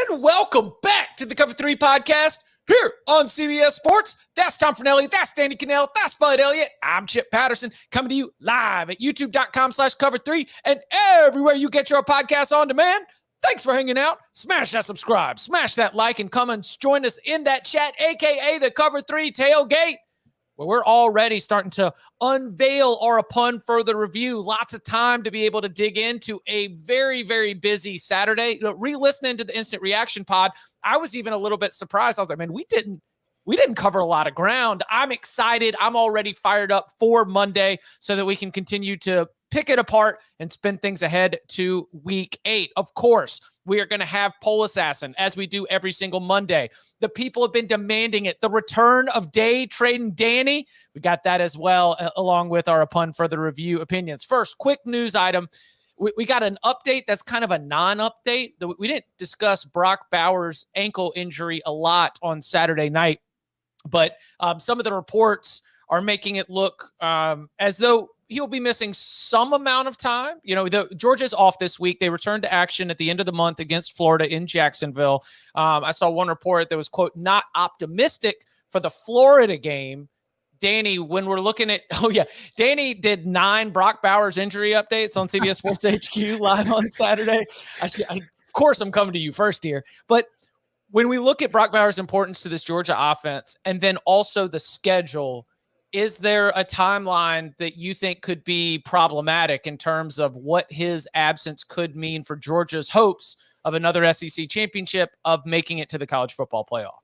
And welcome back to the Cover 3 podcast here on CBS Sports. That's Tom Fornelli. That's Danny Cannell. That's Bud Elliott. I'm Chip Patterson coming to you live at youtube.com/cover3 and everywhere you get your podcasts on demand. Thanks for hanging out. Smash that subscribe, smash that like, and come and join us in that chat, a.k.a. the Cover 3 tailgate, where we're already starting to unveil our Upon Further review. Lots of time to be able to dig into a very, very busy Saturday. Re-listening to the Instant Reaction pod, I was even a little bit surprised. I was like, man, we didn't cover a lot of ground. I'm excited. I'm already fired up for Monday so that we can continue to pick it apart and spin things ahead to week 8. Of course, we are going to have Poll Assassin as we do every single Monday. The people have been demanding it. The return of Tradin Danny. We got that as well, along with our Upon Further review opinions. First, quick news item. We got an update that's kind of a non-update. We didn't discuss Brock Bowers' ankle injury a lot on Saturday night, but some of the reports are making it look as though he'll be missing some amount of time. You know, Georgia's off this week. They returned to action at the end of the month against Florida in Jacksonville. I saw one report that was, quote, not optimistic for the Florida game. Danny, when we're looking at, Danny did 9 Brock Bowers injury updates on CBS Sports HQ live on Saturday. Of course, I'm coming to you first here. But when we look at Brock Bowers' importance to this Georgia offense and then also the schedule, is there a timeline that you think could be problematic in terms of what his absence could mean for Georgia's hopes of another SEC championship, of making it to the college football playoff?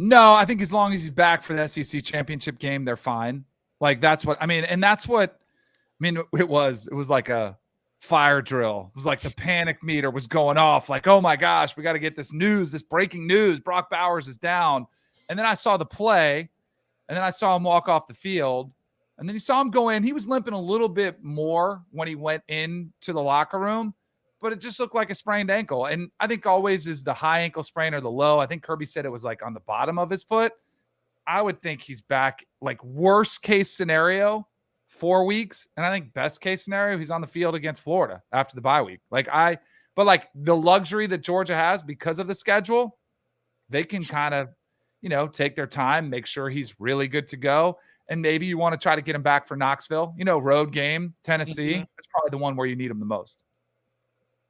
No, I think as long as he's back for the SEC championship game, they're fine. Like, that's what I mean. And that's what, it was like a fire drill. It was like the panic meter was going off. Like, oh my gosh, we got to get this news, this breaking news. Brock Bowers is down. And then I saw the play, and then I saw him walk off the field, and then you saw him go in. He was limping a little bit more when he went into the locker room, but it just looked like a sprained ankle. And I think always is the high ankle sprain or the low. I think Kirby said it was like on the bottom of his foot. I would think he's back, like worst case scenario, 4 weeks. And I think best case scenario, he's on the field against Florida after the bye week. But the luxury that Georgia has because of the schedule, they can kind of, take their time, make sure he's really good to go. And maybe you want to try to get him back for Knoxville, road game, Tennessee. Mm-hmm. That's probably the one where you need him the most.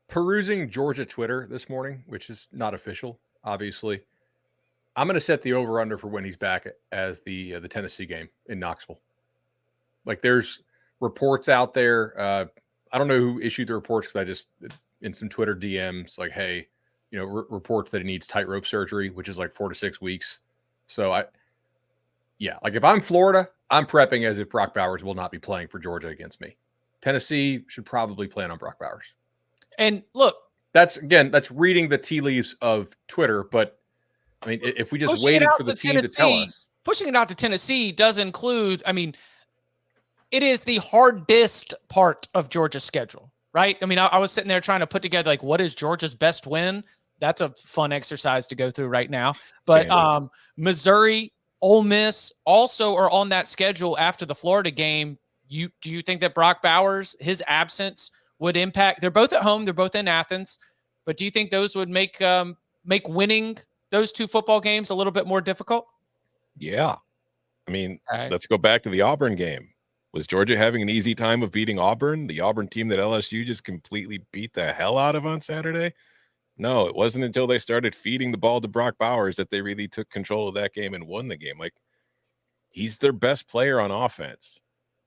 Perusing Georgia Twitter this morning, which is not official, obviously, I'm going to set the over-under for when he's back as the Tennessee game in Knoxville. Like, there's reports out there. I don't know who issued the reports because I just, in some Twitter DMs, like, hey, reports that he needs tightrope surgery, which is like 4 to 6 weeks. So if I'm Florida, I'm prepping as if Brock Bowers will not be playing for Georgia against me. Tennessee should probably plan on Brock Bowers. And look, that's reading the tea leaves of Twitter. But I mean, if we just waited for the team to tell us, pushing it out to Tennessee does include, it is the hardest part of Georgia's schedule, right? I was sitting there trying to put together, like, what is Georgia's best win? That's a fun exercise to go through right now. But Missouri, Ole Miss also are on that schedule after the Florida game. Do you think that Brock Bowers, his absence would impact? They're both at home. They're both in Athens. But do you think those would make winning those 2 football games a little bit more difficult? Yeah. Let's go back to the Auburn game. Was Georgia having an easy time of beating Auburn, the Auburn team that LSU just completely beat the hell out of on Saturday? No, it wasn't until they started feeding the ball to Brock Bowers that they really took control of that game and won the game. Like, he's their best player on offense.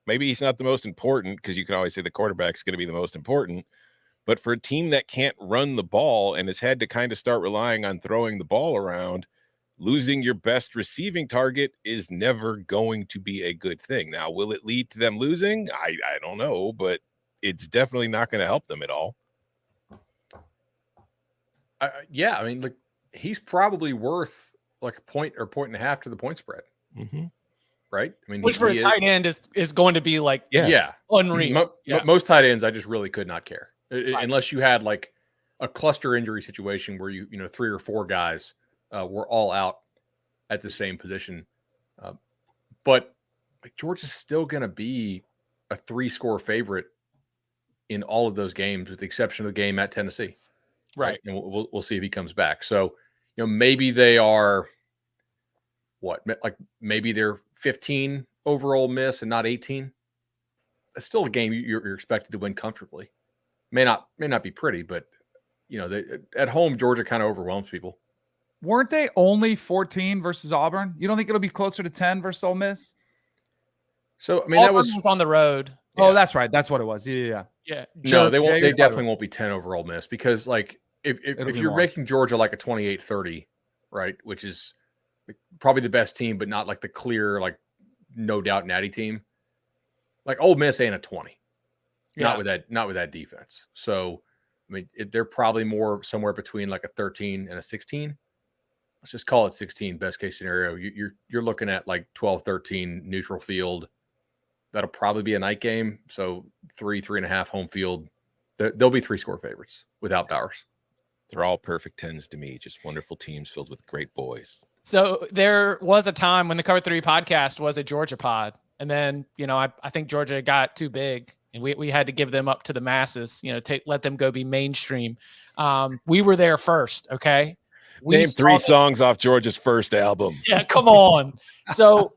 Maybe he's not the most important, because you can always say the quarterback's going to be the most important. But for a team that can't run the ball and has had to kind of start relying on throwing the ball around, losing your best receiving target is never going to be a good thing. Now, will it lead to them losing? I don't know, but it's definitely not going to help them at all. He's probably worth like a point or point and a half to the point spread. Mm-hmm. Right? Which for a tight end is going to be like, unreal. Most tight ends, I just really could not care. Unless you had like a cluster injury situation where 3 or 4 guys were all out at the same position. But Georgia's still going to be a 3-score favorite in all of those games, with the exception of the game at Tennessee. Right. And we'll see if he comes back. So, maybe they are maybe they're 15 over Ole Miss and not 18. That's still a game you're expected to win comfortably. May not be pretty, but at home Georgia kind of overwhelms people. Weren't they only 14 versus Auburn? You don't think it'll be closer to 10 versus Ole Miss? So Auburn that was on the road. Oh, yeah. That's right. That's what it was. Yeah. No, they won't. They definitely won't be 10 over Ole Miss because if you're making Georgia like a 28-30, right, which is probably the best team, but not like the clear no doubt natty team. Like Ole Miss ain't a 20. Not with that defense. So they're probably more somewhere between like a 13 and a 16. Let's just call it 16 best case scenario. You're looking at like 12-13 neutral field. That'll probably be a night game. So 3.5 home field. There'll be 3-score favorites without Bowers. They're all perfect 10s to me. Just wonderful teams filled with great boys. So there was a time when the Cover 3 podcast was a Georgia pod. And then, I think Georgia got too big and we had to give them up to the masses, let them go be mainstream. We were there first. Okay. Name 3 songs off Georgia's first album. Yeah. Come on. So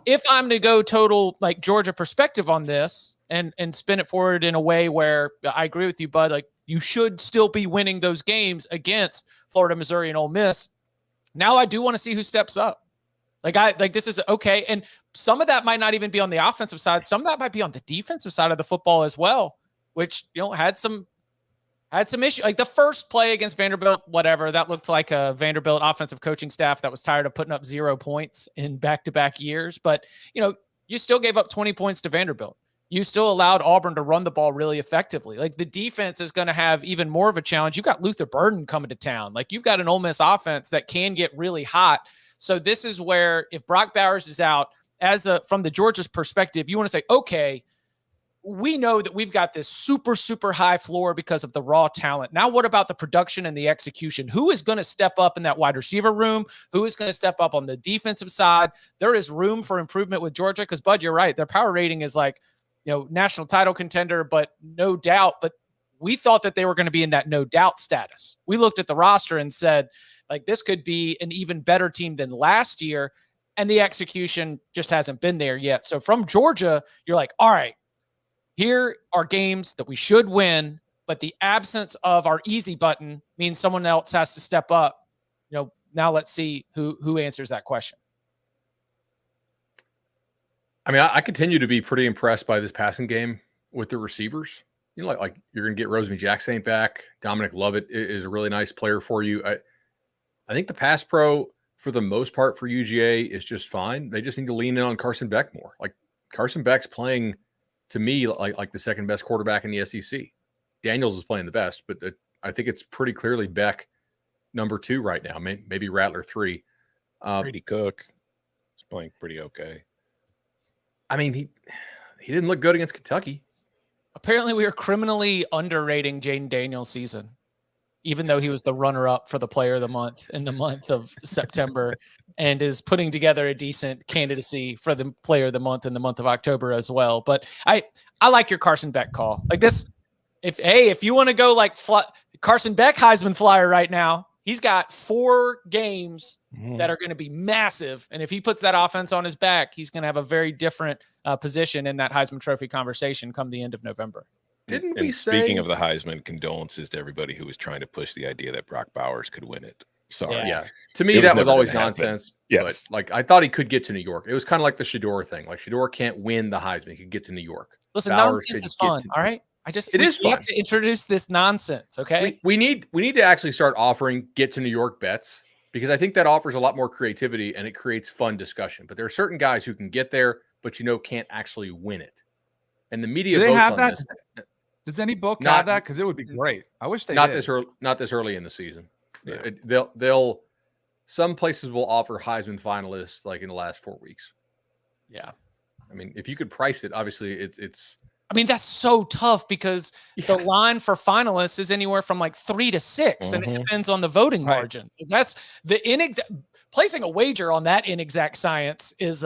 if I'm to go total like Georgia perspective on this and spin it forward in a way where I agree with you, Bud, like you should still be winning those games against Florida, Missouri, and Ole Miss. Now I do want to see who steps up. This is okay. And some of that might not even be on the offensive side. Some of that might be on the defensive side of the football as well, which, had some issue. Like the first play against Vanderbilt, whatever, that looked like a Vanderbilt offensive coaching staff that was tired of putting up 0 points in back-to-back years. But, you still gave up 20 points to Vanderbilt. You still allowed Auburn to run the ball really effectively. Like the defense is going to have even more of a challenge. You've got Luther Burden coming to town. Like you've got an Ole Miss offense that can get really hot. So this is where if Brock Bowers is out, from the Georgia's perspective, you want to say, okay, we know that we've got this super, super high floor because of the raw talent. Now, what about the production and the execution? Who is going to step up in that wide receiver room? Who is going to step up on the defensive side? There is room for improvement with Georgia because, Bud, you're right. Their power rating is like, national title contender, but no doubt. But we thought that they were going to be in that no doubt status. We looked at the roster and said, like, this could be an even better team than last year. And the execution just hasn't been there yet. So from Georgia, you're like, all right, here are games that we should win, but the absence of our easy button means someone else has to step up. Now let's see who answers that question. I mean, I continue to be pretty impressed by this passing game with the receivers. Like you're going to get Rosemary Jackson back. Dominic Lovett is a really nice player for you. I think the pass pro, for the most part for UGA, is just fine. They just need to lean in on Carson Beck more. Like Carson Beck's playing, to me, like the second best quarterback in the SEC. Daniels is playing the best, but I think it's pretty clearly Beck number 2 right now. Maybe Rattler 3. Brady Cook is playing pretty okay. I mean, he didn't look good against Kentucky. Apparently, we are criminally underrating Jaden Daniels' season, even though he was the runner-up for the Player of the Month in the month of September and is putting together a decent candidacy for the Player of the Month in the month of October as well. But I like your Carson Beck call. Like this, if you want to go like Carson Beck Heisman flyer right now, he's got 4 games that are going to be massive. And if he puts that offense on his back, he's going to have a very different position in that Heisman Trophy conversation come the end of November. Didn't we say? Speaking of the Heisman, condolences to everybody who was trying to push the idea that Brock Bowers could win it. Sorry. Yeah. To me, that was always nonsense. Yes. But like I thought he could get to New York. It was kind of like the Shedeur thing. Like Shedeur can't win the Heisman. He could get to New York. Listen, nonsense is fun. All right. It is fun. We have to introduce this nonsense. Okay. We need to actually start offering get to New York bets, because I think that offers a lot more creativity and it creates fun discussion. But there are certain guys who can get there, but can't actually win it. And the media votes on this. Does any book have that? Because it would be great. I wish they not did. this early in the season. Yeah. They'll some places will offer Heisman finalists like in the last 4 weeks. Yeah. I mean, if you could price it, obviously it's. I mean, that's so tough because the line for finalists is anywhere from like 3 to 6, and it depends on the voting margin. So that's the placing a wager on that inexact science is.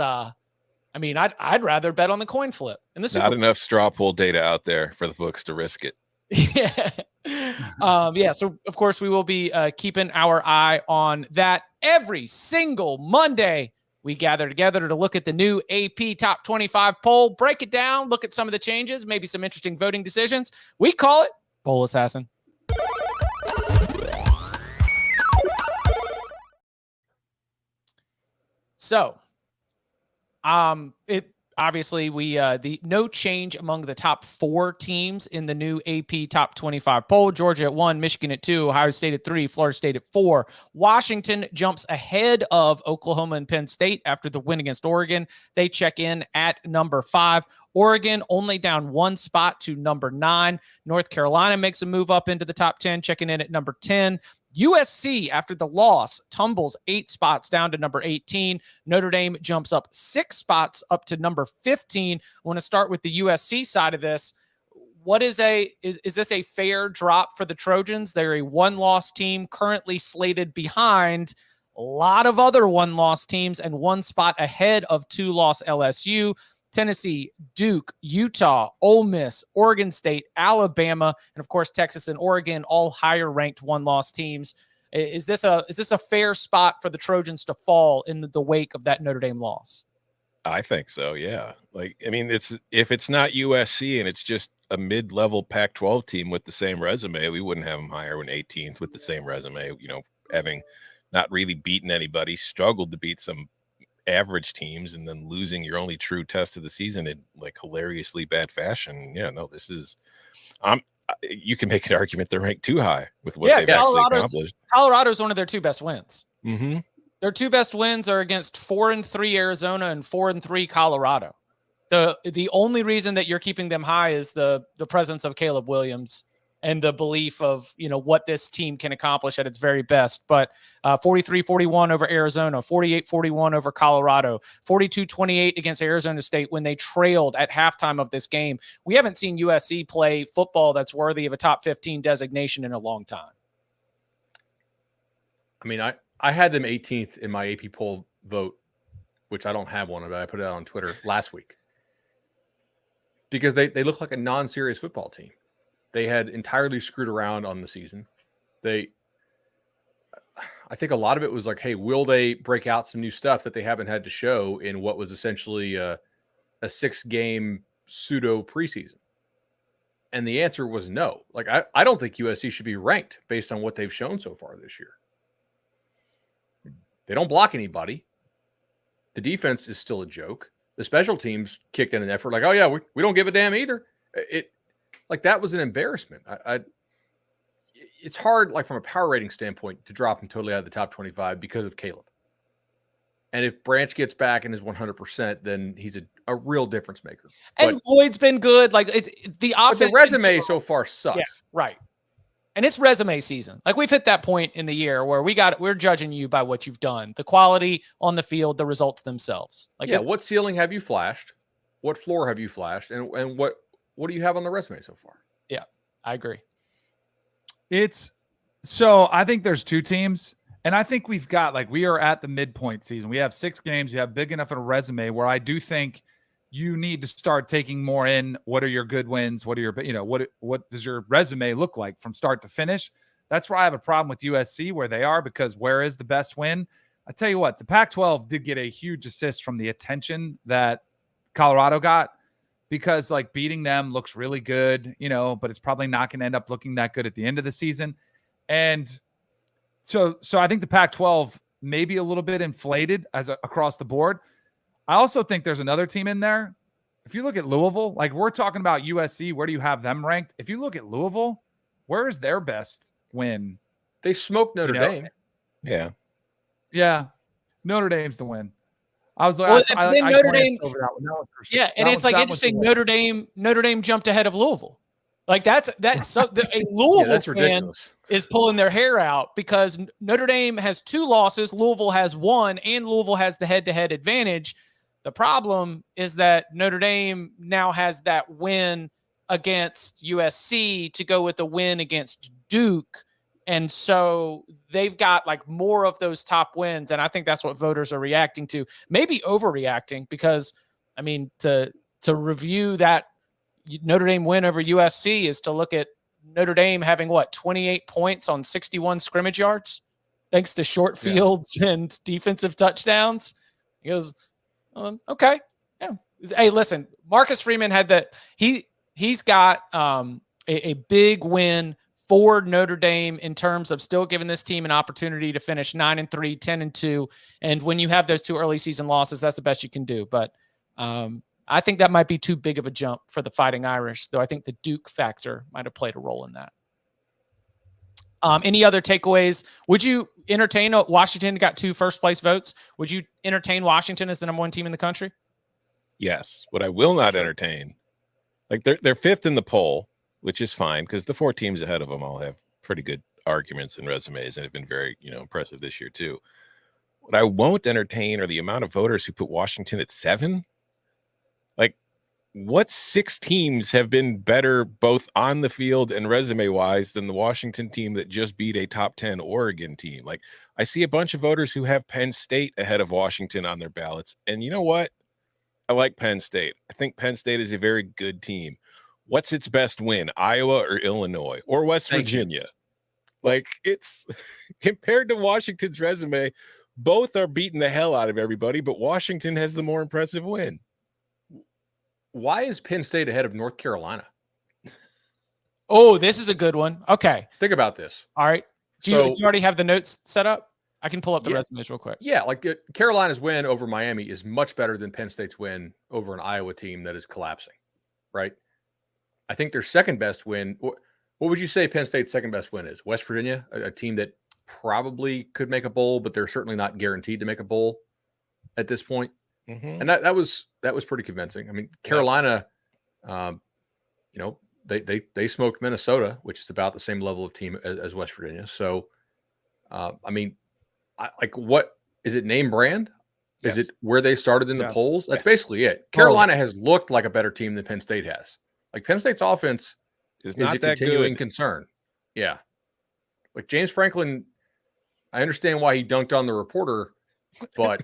I mean, I'd rather bet on the coin flip. And this not enough straw poll data out there for the books to risk it. Yeah. So of course we will be keeping our eye on that. Every single Monday we gather together to look at the new AP Top 25 poll, break it down, look at some of the changes, maybe some interesting voting decisions. We call it Poll Assassin. So, it obviously the no change among the top 4 teams in the new AP Top 25 poll. Georgia at 1, Michigan at 2, Ohio State at 3, Florida State at 4. Washington jumps ahead of Oklahoma and Penn State after the win against Oregon. They check in at number 5. Oregon only down 1 spot to number 9. North Carolina makes a move up into the top 10, checking in at number 10. USC, after the loss, tumbles 8 spots down to number 18. Notre Dame jumps up 6 spots up to number 15. I want to start with the USC side of this. What is this a fair drop for the Trojans? They're a 1-loss team currently slated behind a lot of other 1-loss teams and 1 spot ahead of 2-loss LSU. Tennessee, Duke, Utah, Ole Miss, Oregon State, Alabama, and of course Texas and Oregon, all higher ranked 1-loss teams. Is this a fair spot for the Trojans to fall in the wake of that Notre Dame loss? I think so. Yeah. If it's not USC and it's just a mid-level Pac-12 team with the same resume, we wouldn't have them higher than 18th with the same resume. Having not really beaten anybody, struggled to beat some average teams, and then losing your only true test of the season in hilariously bad fashion. This is you can make an argument they're ranked too high with what they've actually accomplished. Colorado's one of their 2 best wins. Mm-hmm. Their 2 best wins are against 4-3 Arizona and 4-3 Colorado. The only reason that you're keeping them high is the presence of Caleb Williams and the belief of, what this team can accomplish at its very best. But 43-41 over Arizona, 48-41 over Colorado, 42-28 against Arizona State when they trailed at halftime of this game. We haven't seen USC play football that's worthy of a top 15 designation in a long time. I mean, I had them 18th in my AP poll vote, which I don't have one, but I put it out on Twitter last week. Because they look like a non-serious football team. They had entirely screwed around on the season. I think a lot of it was like, hey, will they break out some new stuff that they haven't had to show in what was essentially a 6-game pseudo preseason? And the answer was no. I don't think USC should be ranked based on what they've shown so far this year. They don't block anybody. The defense is still a joke. The special teams kicked in an effort like, oh yeah, we don't give a damn either. That was an embarrassment. It's hard, from a power rating standpoint, to drop him totally out of the top 25 because of Caleb. And if Branch gets back and is 100%, then he's a real difference maker. And Floyd's been good. The offense, the resume so far sucks. Yeah, right. And it's resume season. We've hit that point in the year where we're judging you by what you've done, the quality on the field, the results themselves. What ceiling have you flashed? What floor have you flashed? And what do you have on the resume so far? Yeah, I agree. So I think there's 2 teams, and I think we've got we are at the midpoint season. We have 6 games. You have big enough of a resume where I do think you need to start taking more in. What are your good wins? What are your, what does your resume look like from start to finish? That's where I have a problem with USC where they are, because where is the best win? I tell you what, the Pac-12 did get a huge assist from the attention that Colorado got, because beating them looks really good, but it's probably not going to end up looking that good at the end of the season. And so I think the Pac-12 may be a little bit inflated across the board. I also think there's another team in there. If you look at Louisville, we're talking about USC, where do you have them ranked? If you look at Louisville, where is their best win? They smoked Notre Dame. Yeah. Yeah. Notre Dame's the win. Notre Dame over that one. Yeah, and it's interesting. Notre Dame jumped ahead of Louisville. That's a Louisville fan is pulling their hair out, because Notre Dame has 2 losses, Louisville has 1, and Louisville has the head-to-head advantage. The problem is that Notre Dame now has that win against USC to go with the win against Duke. And so they've got more of those top wins. And I think that's what voters are reacting to, maybe overreacting, because to review that Notre Dame win over USC is to look at Notre Dame having 28 points on 61 scrimmage yards, thanks to short fields and defensive touchdowns. He goes, okay, yeah. Hey, listen, Marcus Freeman had he's got a big win for Notre Dame in terms of still giving this team an opportunity to finish 9-3, 10-2. And when you have those 2 early season losses, that's the best you can do. But I think that might be too big of a jump for the Fighting Irish, though I think the Duke factor might have played a role in that. Any other takeaways? Would you entertain Washington got 2 first-place votes? Would you entertain Washington as the number 1 team in the country? Yes. What I will not entertain, like they're 5th in the poll, which is fine because the 4 teams ahead of them all have pretty good arguments and resumes and have been very, impressive this year too. What I won't entertain are the amount of voters who put Washington at 7. Like, what 6 teams have been better both on the field and resume wise than the Washington team that just beat a top 10 Oregon team? Like, I see a bunch of voters who have Penn State ahead of Washington on their ballots. And you know what? I like Penn State. I think Penn State is a very good team. What's its best win? Iowa or Illinois or West Virginia? Like, it's compared to Washington's resume, both are beating the hell out of everybody, but Washington has the more impressive win. Why is Penn State ahead of North Carolina? Oh, this is a good one. Okay. Think about this. All right. Do you already have the notes set up? I can pull up the resumes real quick. Yeah, like Carolina's win over Miami is much better than Penn State's win over an Iowa team that is collapsing, right? I think their second best win, what would you say Penn State's second best win is? West Virginia, a team that probably could make a bowl, but they're certainly not guaranteed to make a bowl at this point. Mm-hmm. And that was pretty convincing. I mean, Carolina, they smoked Minnesota, which is about the same level of team as West Virginia. So, what is it? Name brand? Yes. Is it where they started in the polls? That's basically it. Carolina has looked like a better team than Penn State has. Like, Penn State's offense is not a that continuing concern. Yeah. Like, James Franklin, I understand why he dunked on the reporter, but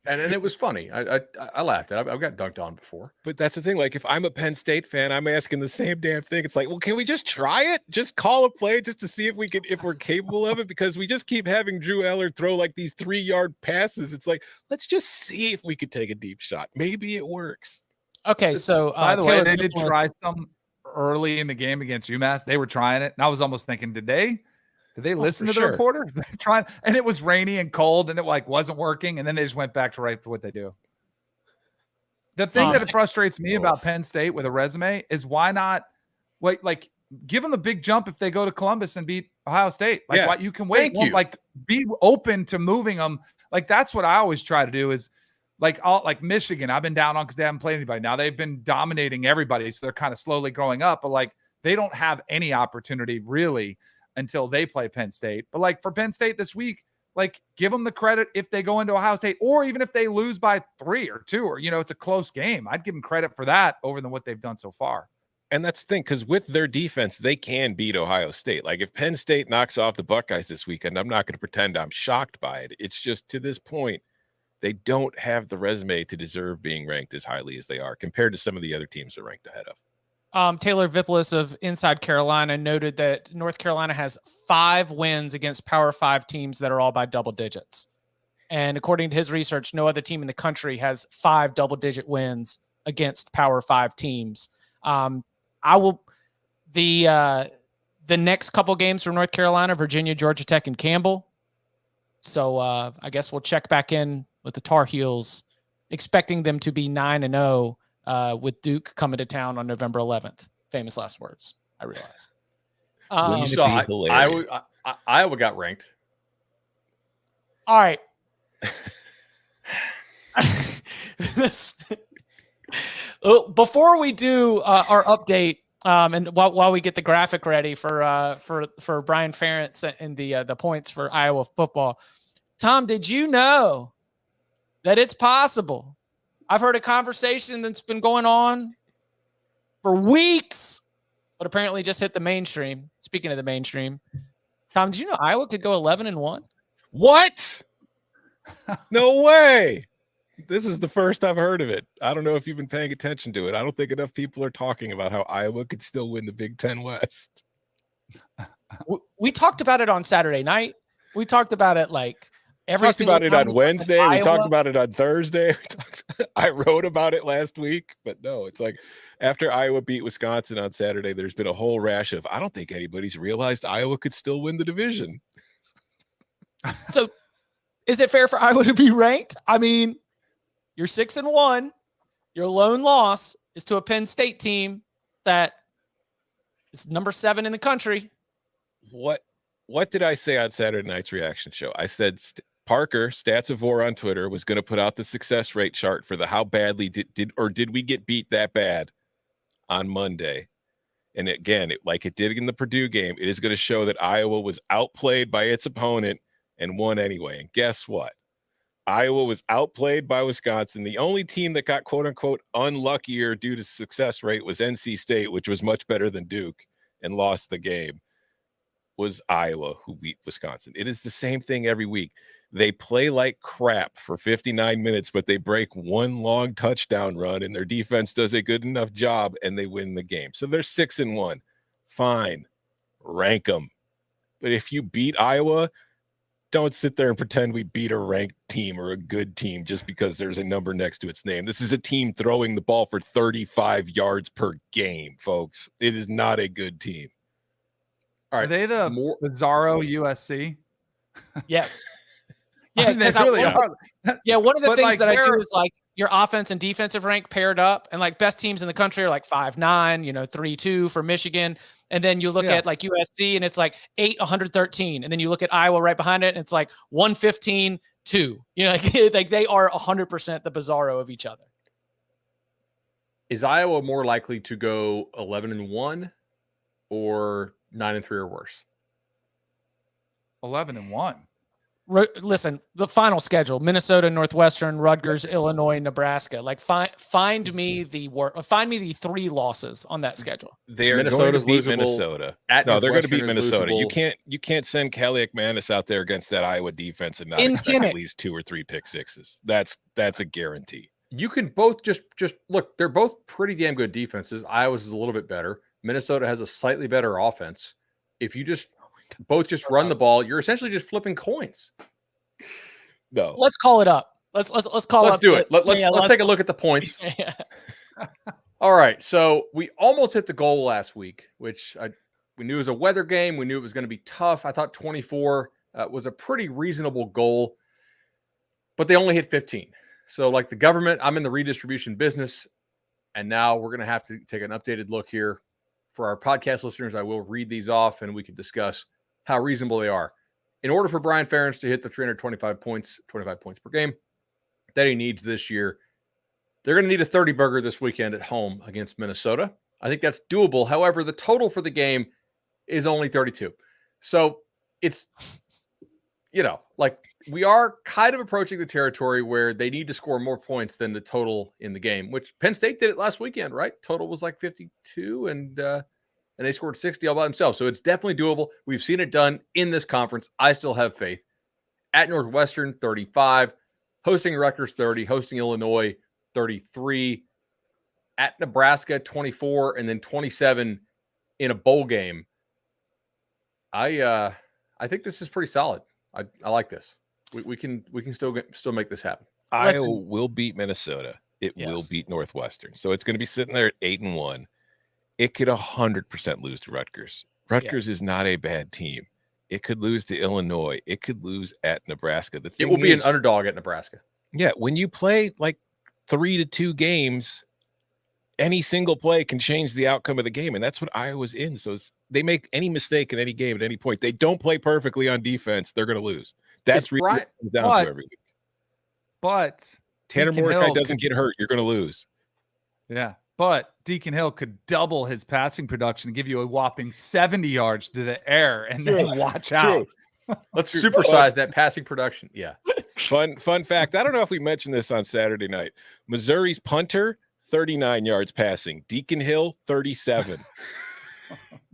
and it was funny. I laughed at it. I've got dunked on before. But that's the thing. Like, if I'm a Penn State fan, I'm asking the same damn thing. It's like, well, can we just try it? Just call a play just to see if we're capable of it, because we just keep having Drew Eller throw like these 3-yard passes. It's like, let's just see if we could take a deep shot. Maybe it works. Okay, so by the way, they did try some early in the game against UMass. They were trying it, and I was almost thinking, did they listen to the reporter? Trying, and it was rainy and cold, and it wasn't working, and then they just went back to what they do. The thing that frustrates me about Penn State with a resume is why not give them the big jump if they go to Columbus and beat Ohio State. Why you can wait, be open to moving them. Like, that's what I always try to do is. Like Michigan, I've been down on because they haven't played anybody. Now they've been dominating everybody, so they're kind of slowly growing up. But they don't have any opportunity really until they play Penn State. But for Penn State this week, give them the credit if they go into Ohio State, or even if they lose by 3 or 2, or it's a close game. I'd give them credit for that over than what they've done so far. And that's the thing, because with their defense, they can beat Ohio State. Like, if Penn State knocks off the Buckeyes this weekend, I'm not going to pretend I'm shocked by it. It's just, to this point, they don't have the resume to deserve being ranked as highly as they are compared to some of the other teams they're ranked ahead of. Taylor Vippolis of Inside Carolina noted that North Carolina has 5 wins against Power 5 teams that are all by double digits. And according to his research, no other team in the country has 5 double-digit wins against Power 5 teams. The next couple games from North Carolina, Virginia, Georgia Tech, and Campbell. So I guess we'll check back in with the Tar Heels, expecting them to be 9-0 with Duke coming to town on November 11th. Famous last words, I realize. You saw Iowa got ranked. All right. Before we do our update, and while we get the graphic ready for Brian Ferentz and the points for Iowa football, Tom, did you know that it's possible? I've heard a conversation that's been going on for weeks, but apparently just hit the mainstream. Speaking of the mainstream, Tom, did you know Iowa could go 11-1? What? No way. This is the first I've heard of it. I don't know if you've been paying attention to it. I don't think enough people are talking about how Iowa could still win the Big Ten West. We talked about it on Saturday night. We talked about it like every single time. We talked about it on Wednesday. We talked about it on Thursday. I wrote about it last week, but no, it's like after Iowa beat Wisconsin on Saturday, there's been a whole rash of, I don't think anybody's realized Iowa could still win the division. So is it fair for Iowa to be ranked? I mean, you're 6-1. Your lone loss is to a Penn State team that is number 7 in the country. What did I say on Saturday night's reaction show? I said Parker, Statsavore on Twitter, was going to put out the success rate chart for the how badly did we get beat that bad on Monday. And again, like it did in the Purdue game, it is going to show that Iowa was outplayed by its opponent and won anyway. And guess what? Iowa was outplayed by Wisconsin. The only team that got quote unquote unluckier due to success rate was NC State, which was much better than Duke and lost the game, was Iowa, who beat Wisconsin. It is the same thing every week. They play like crap for 59 minutes, but they break one long touchdown run and their defense does a good enough job and they win the game. So they're 6-1. Fine. Rank them. But if you beat Iowa, don't sit there and pretend we beat a ranked team or a good team just because there's a number next to its name. This is a team throwing the ball for 35 yards per game, folks. It is not a good team. All right. Are they the bizarro USC? Yes. Yeah, because really are. Yeah, one of the things that I do is like your offense and defensive rank paired up, and like best teams in the country are like 5-9, 3-2 for Michigan. And then you look at like USC and it's like 113. And then you look at Iowa right behind it and it's like 115-2. Like they are 100% the bizarro of each other. Is Iowa more likely to go 11-1 or 9-3 or worse? 11-1. Listen, the final schedule: Minnesota, Northwestern, Rutgers, Illinois, Nebraska. Like find me the 3 losses on that schedule. They're going to beat Minnesota. No, they're going to beat Minnesota. You can't send Kelly McManus out there against that Iowa defense and not expect at least 2 or 3 pick sixes. That's a guarantee. You can both just look. They're both pretty damn good defenses. Iowa's is a little bit better. Minnesota has a slightly better offense. If you just both just run the ball, you're essentially just flipping coins. No, let's call it up. Let's call it up. Let's do it. Let's take a look at the points. Yeah. All right. So we almost hit the goal last week, which we knew was a weather game. We knew it was going to be tough. I thought 24 was a pretty reasonable goal, but they only hit 15. So like the government, I'm in the redistribution business, and now we're going to have to take an updated look here. For our podcast listeners, I will read these off and we can discuss how reasonable they are. In order for Brian Ferentz to hit the 325 points, 25 points per game that he needs this year, they're going to need a 30 burger this weekend at home against Minnesota. I think that's doable. However, the total for the game is only 32. So it's, like we are kind of approaching the territory where they need to score more points than the total in the game, which Penn State did it last weekend, right? Total was like 52 and they scored 60 all by themselves. So it's definitely doable. We've seen it done in this conference. I still have faith. At Northwestern, 35. Hosting Rutgers, 30. Hosting Illinois, 33. At Nebraska, 24. And then 27 in a bowl game. I think this is pretty solid. I like this. We can still make this happen. Iowa will beat Minnesota. It will beat Northwestern. So it's going to be sitting there at 8-1. It could 100% lose to Rutgers. Rutgers is not a bad team. It could lose to Illinois. It could lose at Nebraska. It will be an underdog at Nebraska. Yeah, when you play like 3-2 games, any single play can change the outcome of the game, and that's what Iowa's in. So they make any mistake in any game at any point. They don't play perfectly on defense, they're going to lose. That's really what it comes down to every week. But Tanner Mordecai doesn't get hurt, you're going to lose. Yeah, but Deacon Hill could double his passing production and give you a whopping 70 yards to the air, and then watch out. Let's supersize that passing production. Yeah. Fun fact. I don't know if we mentioned this on Saturday night. Missouri's punter, 39 yards passing. Deacon Hill, 37.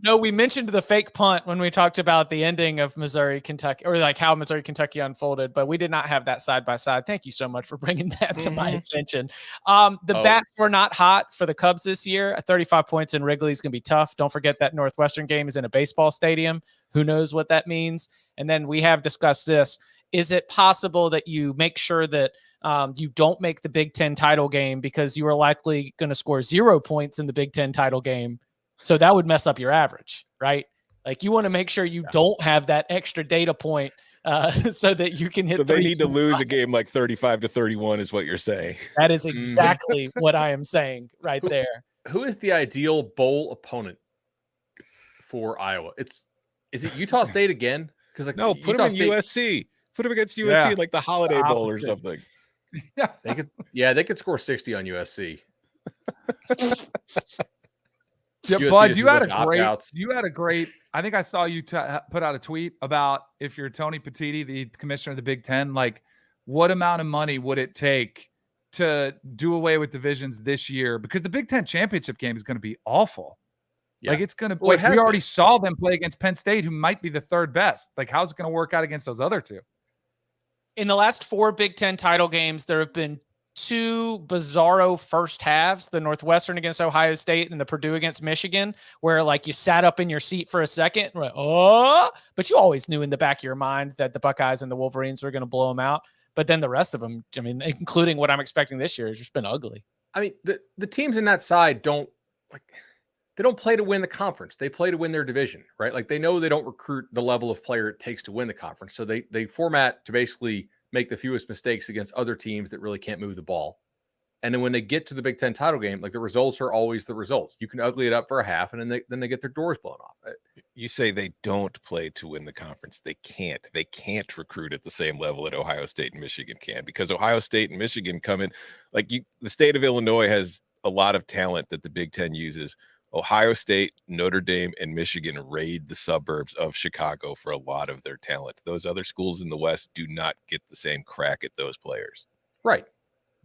No, we mentioned the fake punt when we talked about the ending of Missouri, Kentucky, or like how Missouri, Kentucky unfolded, but we did not have that side by side. Thank you so much for bringing that to my attention. The bats were not hot for the Cubs this year. 35 points in Wrigley is going to be tough. Don't forget that Northwestern game is in a baseball stadium. Who knows what that means? And then we have discussed this. Is it possible that you make sure that you don't make the Big Ten title game because you are likely going to score 0 points in the Big Ten title game? So that would mess up your average, right? Like you want to make sure you don't have that extra data point so that you can hit. So they need to lose a game like 35-31 is what you're saying. That is exactly what I am saying right there. Who is the ideal bowl opponent for Iowa? Is it Utah State again? Because like no, put them in USC. Put them against USC in like the Holiday Bowl or something. They could score 60 on USC. Yeah, Bud, you had a great. I think I saw you put out a tweet about if you're Tony Petitti, the commissioner of the Big Ten, like what amount of money would it take to do away with divisions this year? Because the Big Ten championship game is going to be awful. Yeah. Like it's going to. Well, we already saw them play against Penn State, who might be the third best. Like, how's it going to work out against those other two? In the last 4 Big Ten title games, there have been 2 bizarro first halves, the Northwestern against Ohio State and the Purdue against Michigan, where like you sat up in your seat for a second, like, but you always knew in the back of your mind that the Buckeyes and the Wolverines were going to blow them out. But then the rest of them, I mean, including what I'm expecting this year, has just been ugly. I mean, the teams in that side don't play to win the conference. They play to win their division, right? Like they know they don't recruit the level of player it takes to win the conference. So they format to basically make the fewest mistakes against other teams that really can't move the ball. And then when they get to the Big Ten title game, like the results are always the results. You can ugly it up for a half and then they get their doors blown off. You say they don't play to win the conference. They can't recruit at the same level that Ohio State and Michigan can, because Ohio State and Michigan come in the state of Illinois has a lot of talent that the Big Ten uses. Ohio State, Notre Dame, and Michigan raid the suburbs of Chicago for a lot of their talent. Those other schools in the West do not get the same crack at those players. Right.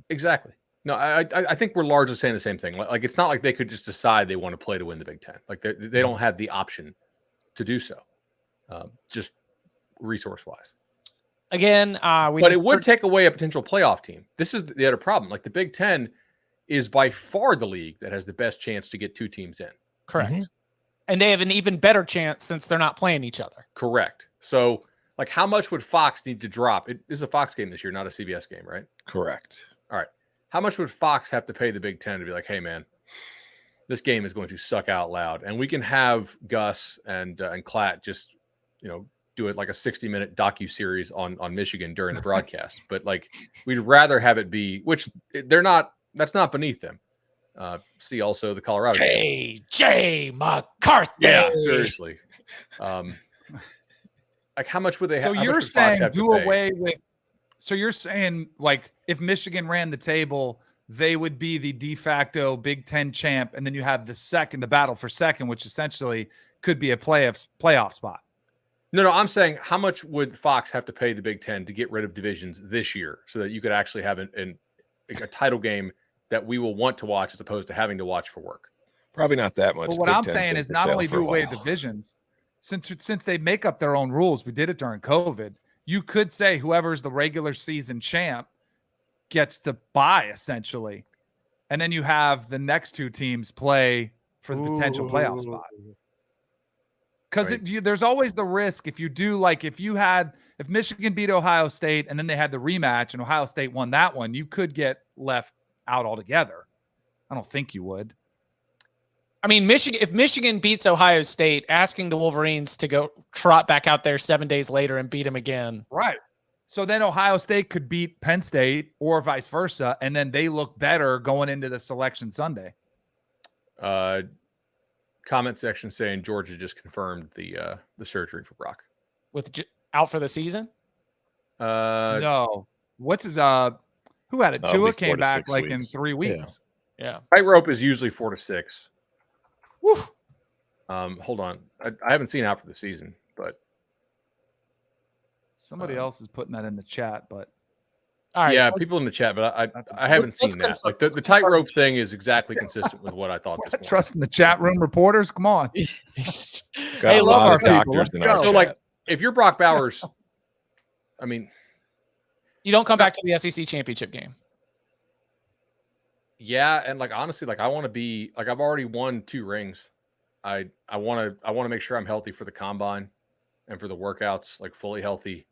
Exactly. No, I think we're largely saying the same thing. Like it's not like they could just decide they want to play to win the Big Ten. Like they don't have the option to do so, just resource-wise. Again, but it would take away a potential playoff team. This is the other problem. Like the Big Ten is by far the league that has the best chance to get 2 teams in. Correct. Mm-hmm. And they have an even better chance since they're not playing each other. Correct. So, like, how much would Fox need to drop? It is a Fox game this year, not a CBS game, right? Correct. All right. How much would Fox have to pay the Big Ten to be like, hey, man, this game is going to suck out loud, and we can have Gus and Klatt just, do it like a 60-minute docu-series on Michigan during the broadcast. But, like, we'd rather have it be, which they're not, that's not beneath them. See also the Colorado J. McCarthy. Yeah, seriously. Like how much would they have? So you're saying do away with. So you're saying like if Michigan ran the table, they would be the de facto Big Ten champ, and then you have the battle for second, which essentially could be a playoff spot. No, I'm saying how much would Fox have to pay the Big Ten to get rid of divisions this year so that you could actually have a title game that we will want to watch as opposed to having to watch for work? Probably not that much. But what I'm saying is not only do away with divisions, since they make up their own rules, we did it during COVID, you could say whoever's the regular season champ gets to bye essentially. And then you have the next 2 teams play for the potential playoff spot. Because there's always the risk if you do if Michigan beat Ohio State and then they had the rematch and Ohio State won that one, you could get left out altogether. I don't think you would. I mean, if Michigan beats Ohio State, asking the Wolverines to go trot back out there 7 days later and beat them again. Right. So then Ohio State could beat Penn State or vice versa, and then they look better going into the Selection Sunday. Comment section saying Georgia just confirmed the surgery for Brock. Out for the season? No. What's his who had it? Tua came back like in 3 weeks. Yeah. Tightrope is usually 4 to 6. Woo. Hold on. I haven't seen out for the season, but somebody else is putting that in the chat, but All right. Yeah, people in the chat, but I haven't seen that. Like the tightrope thing is exactly consistent with what I thought this morning. Trusting the chat room reporters. Come on. Got a love lot our of people. doctors Let's in go. our So, chat. like, if you're Brock Bowers, I mean, You don't come back to the SEC championship game. yeah, and like honestly, like I want to be like I've already won 2 rings. I want to make sure I'm healthy for the combine and for the workouts, like fully healthy.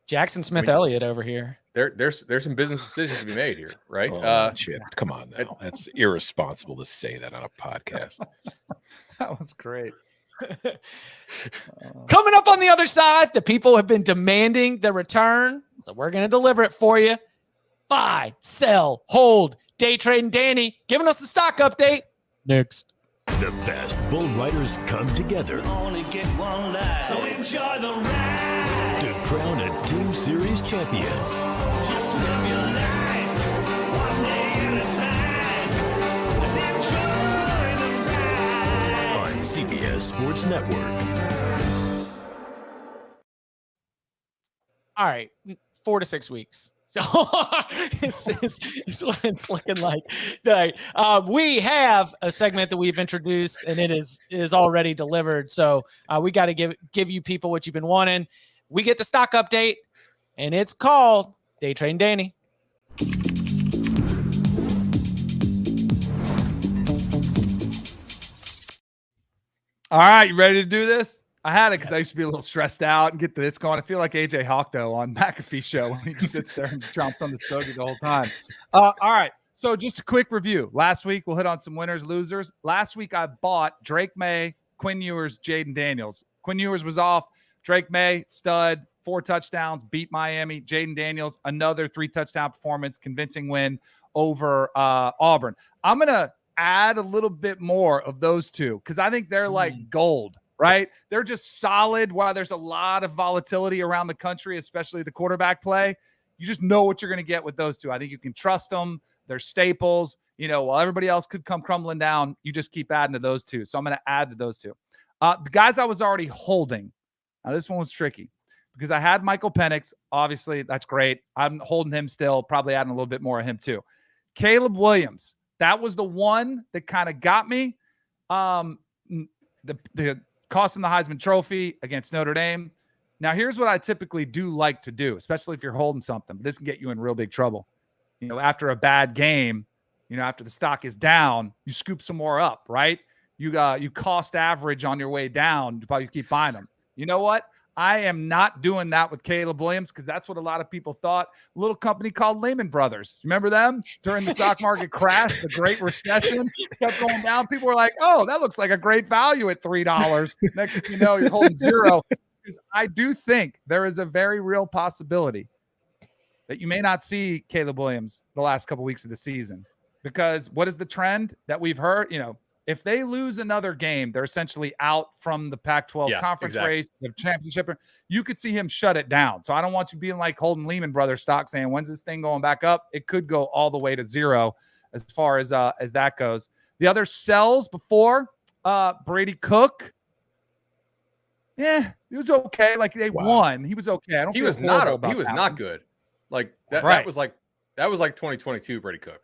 Jackson Smith Elliott over here. There's some business decisions to be made here, right? Shit. Come on now. That's irresponsible to say that on a podcast. That was great. Coming up on the other side, the people have been demanding the return, so we're going to deliver it for you. Buy, sell, hold. Day Tradin Danny giving us the stock update. Next. The best bull riders come together Only get one life, so enjoy the ride. to crown a Team Series champion. Just live your life, one day at a time. And enjoy the ride. On CBS Sports Network. All right, 4 to 6 weeks. So this is what it's looking like. We have a segment that we've introduced, and it is already delivered. So we got to give you people what you've been wanting. We get the stock update, and it's called Day Tradin Danny. All right, you ready to do this? I had it because I used to be a little stressed out and get this going. I feel like AJ Hawk, though, on McAfee show when he just sits there and jumps on the stogie the whole time. All right, so just a quick review. Last week, we'll hit on some winners, losers. Last week, I bought Drake May, Quinn Ewers, Jaden Daniels. Quinn Ewers was off. Drake May, stud, 4 touchdowns, beat Miami. Jaden Daniels, another 3-touchdown performance, convincing win over Auburn. I'm going to add a little bit more of those two because I think they're like gold. Right? They're just solid while there's a lot of volatility around the country, especially the quarterback play. You just know what you're going to get with those two. I think you can trust them. They're staples. You know, while everybody else could come crumbling down, you just keep adding to those two. So I'm going to add to those two. The guys I was already holding. Now, this one was tricky because I had Michael Penix. Obviously, that's great. I'm holding him still, probably adding a little bit more of him too. Caleb Williams. That was the one that kind of got me. The cost him the Heisman Trophy against Notre Dame. Now, here's what I typically do like to do, especially if you're holding something. This can get you in real big trouble. You know, after a bad game, you know, after the stock is down, you scoop some more up, right? You cost average on your way down, but you keep buying them. You know what? I am not doing that with Caleb Williams because that's what a lot of people thought. A little company called Lehman Brothers. Remember them? During the stock market crash, the Great Recession kept going down. People were like, oh, that looks like a great value at $3. Next thing you know, you're holding zero. Because I do think there is a very real possibility that you may not see Caleb Williams the last couple weeks of the season. Because what is the trend that we've heard? You know, if they lose another game, they're essentially out from the Pac-12 conference race, the championship. You could see him shut it down. So I don't want you being like holding Lehman Brothers stock saying, when's this thing going back up? It could go all the way to zero as far as that goes. The other sells before Brady Cook. Yeah, he was okay. Like they won. He was okay. I don't. He was not good. Like that. Right. That was like 2022 Brady Cook.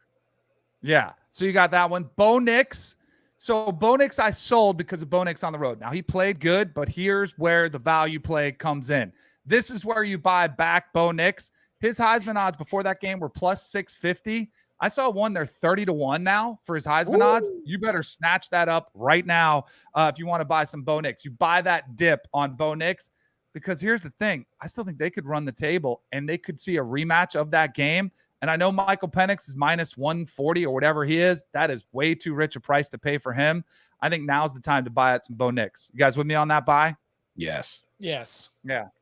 Yeah. So you got that one. Bo Nix. So Bo Nix I sold because of Bo Nix on the road. Now he played good, but here's where the value play comes in. This is where you buy back Bo Nix. His Heisman odds before that game were plus 650. I saw one they're 30-1 now for his Heisman odds. You better snatch that up right now if you want to buy some Bo Nix. You buy that dip on Bo Nix because here's the thing. I still think they could run the table and they could see a rematch of that game. And I know Michael Penix is minus 140 or whatever he is. That is way too rich a price to pay for him. I think now's the time to buy at some Bo Nix. You guys with me on that buy? Yes. Yeah.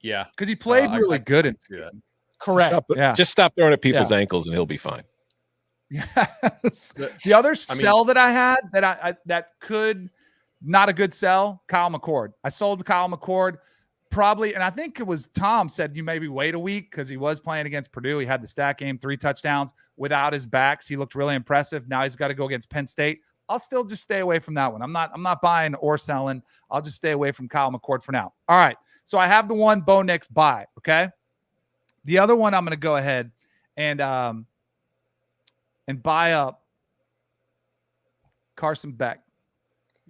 Because he played really good in that. Correct. Just stop throwing at people's ankles and he'll be fine. Yes. The other sell that I had that could not a good sell, Kyle McCord. I sold Kyle McCord. Probably, and I think it was Tom said you maybe wait a week because he was playing against Purdue. He had the stat game, 3 touchdowns without his backs. He looked really impressive. Now he's got to go against Penn State. I'll still just stay away from that one. I'm not buying or selling. I'll just stay away from Kyle McCord for now. All right. So I have the one Bo Nix buy. Okay. The other one I'm going to go ahead and buy up Carson Beck.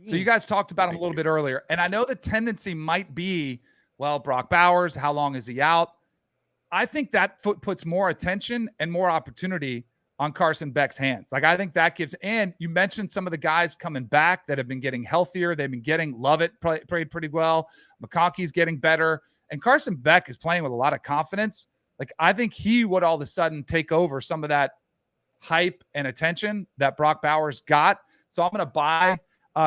So you guys talked about him a little bit earlier, and I know the tendency might be, well, Brock Bowers, how long is he out? I think that puts more attention and more opportunity on Carson Beck's hands. Like, I think that gives, and you mentioned some of the guys coming back that have been getting healthier. They've been getting Lovett played pretty well. McConkey's getting better, and Carson Beck is playing with a lot of confidence. Like, I think he would all of a sudden take over some of that hype and attention that Brock Bowers got. So I'm going to buy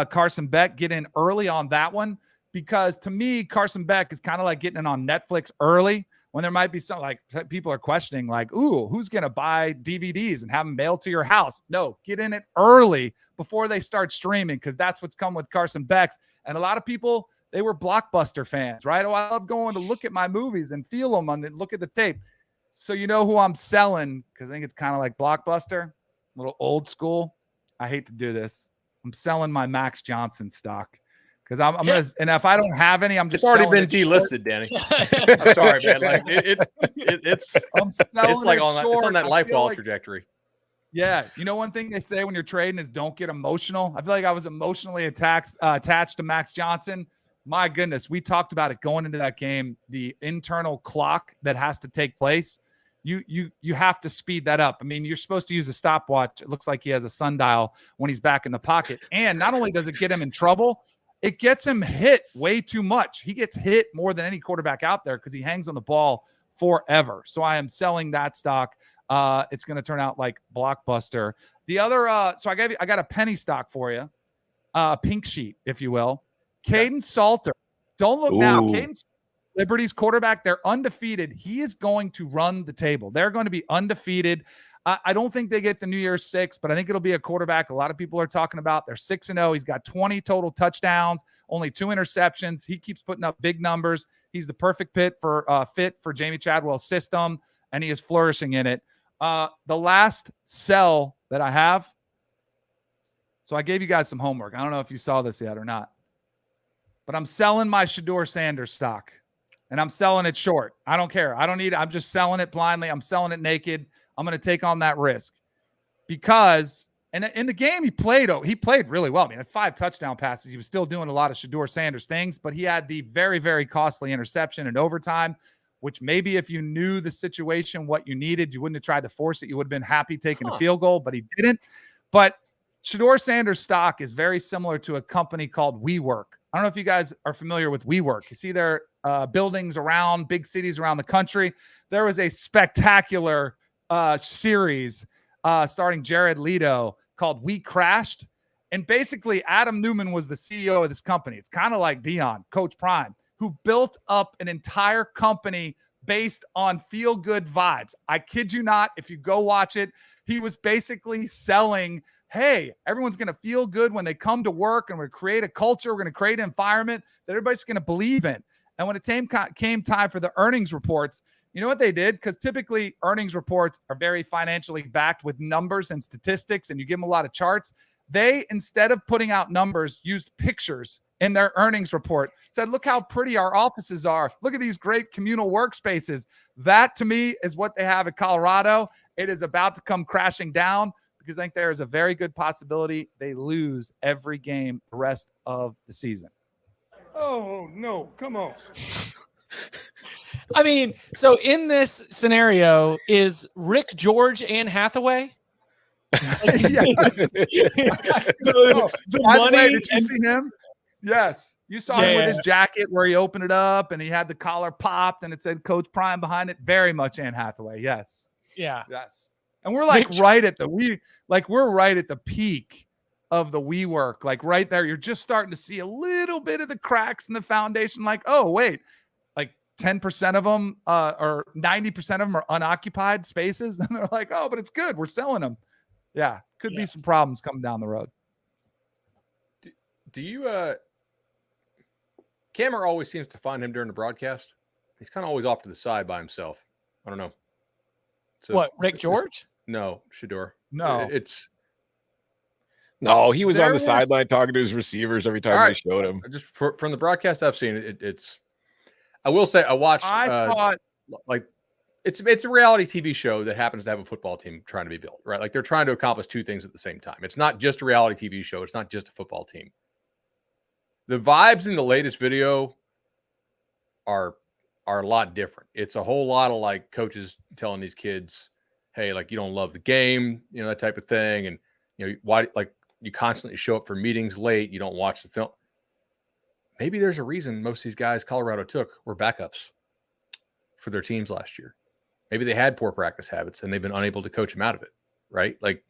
Carson Beck, get in early on that one, because to me, Carson Beck is kind of like getting in on Netflix early when there might be some, like, people are questioning, like, ooh, who's going to buy DVDs and have them mailed to your house? No, get in it early before they start streaming, because that's what's come with Carson Beck's. And a lot of people, they were Blockbuster fans, right? Oh, I love going to look at my movies and feel them and look at the tape. So you know who I'm selling, because I think it's kind of like Blockbuster, a little old school. I hate to do this. I'm selling my Max Johnson stock, because I'm gonna, and if I don't have any, I'm just, it's already been delisted, Danny. I'm sorry, man. Like it's I'm selling it's like it it's on that life wall like, trajectory. Yeah, you know, one thing they say when you're trading is don't get emotional. I feel like I was emotionally attached to Max Johnson. My goodness, we talked about it going into that game. The internal clock that has to take place. You have to speed that up. I mean, you're supposed to use a stopwatch. It looks like he has a sundial when he's back in the pocket. And not only does it get him in trouble, it gets him hit way too much. He gets hit more than any quarterback out there because he hangs on the ball forever. So I am selling that stock. It's going to turn out like Blockbuster. The other, so I got a penny stock for you, pink sheet, if you will. Caden Salter. Don't look now. Caden, Liberty's quarterback, they're undefeated. He is going to run the table. They're going to be undefeated. I don't think they get the New Year's 6, but I think it'll be a quarterback a lot of people are talking about. They're 6-0. He's got 20 total touchdowns, only 2 interceptions. He keeps putting up big numbers. He's the perfect fit for Jamie Chadwell's system, and he is flourishing in it. The last sell that I have, so I gave you guys some homework. I don't know if you saw this yet or not, but I'm selling my Shedeur Sanders stock. And I'm selling it short. I don't care. I don't need it. I'm just selling it blindly. I'm selling it naked. I'm going to take on that risk because, and in the game he played really well. I mean, at 5 touchdown passes, he was still doing a lot of Shedeur Sanders things, but he had the very, very costly interception in overtime, which maybe if you knew the situation, what you needed, you wouldn't have tried to force it. You would have been happy taking a field goal, but he didn't. But Shedeur Sanders stock is very similar to a company called WeWork. I don't know if you guys are familiar with WeWork. You see their buildings around big cities around the country. There was a spectacular series starring Jared Leto called We Crashed. And basically, Adam Newman was the CEO of this company. It's kind of like Dion, Coach Prime, who built up an entire company based on feel-good vibes. I kid you not, if you go watch it, he was basically selling, hey, everyone's going to feel good when they come to work, and we're going to create a culture. We're going to create an environment that everybody's going to believe in. And when it came time for the earnings reports, you know what they did? Because typically earnings reports are very financially backed with numbers and statistics, and you give them a lot of charts. They, instead of putting out numbers, used pictures in their earnings report, said, look how pretty our offices are. Look at these great communal workspaces. That, to me, is what they have at Colorado. It is about to come crashing down, because I think there is a very good possibility they lose every game the rest of the season. Oh, no. Come on. I mean, so in this scenario, is Rick George Anne Hathaway? Yes. the money. Did you see him? Yes. You saw him with his jacket where he opened it up and he had the collar popped and it said Coach Prime behind it. Very much Anne Hathaway. Yes. Yeah. Yes. And we're like right at the peak of the WeWork, like right there. You're just starting to see a little bit of the cracks in the foundation. Like, oh, wait, like 10% of them or 90% of them are unoccupied spaces. And they're like, oh, but it's good. We're selling them. Yeah. Could be some problems coming down the road. Do you, Cameron always seems to find him during the broadcast. He's kind of always off to the side by himself. I don't know. So, what, Rick George? No, Shedeur. No. No, he was on the sideline talking to his receivers every time they showed him. Just from the broadcast I've seen, it's. I will say I watched. I thought like It's a reality TV show that happens to have a football team trying to be built, right? Like they're trying to accomplish two things at the same time. It's not just a reality TV show. It's not just a football team. The vibes in the latest video are a lot different. It's a whole lot of like coaches telling these kids, hey, like you don't love the game, you know, that type of thing. And, you know, why, like you constantly show up for meetings late. You don't watch the film. Maybe there's a reason most of these guys Colorado took were backups for their teams last year. Maybe they had poor practice habits and they've been unable to coach them out of it. Right. Like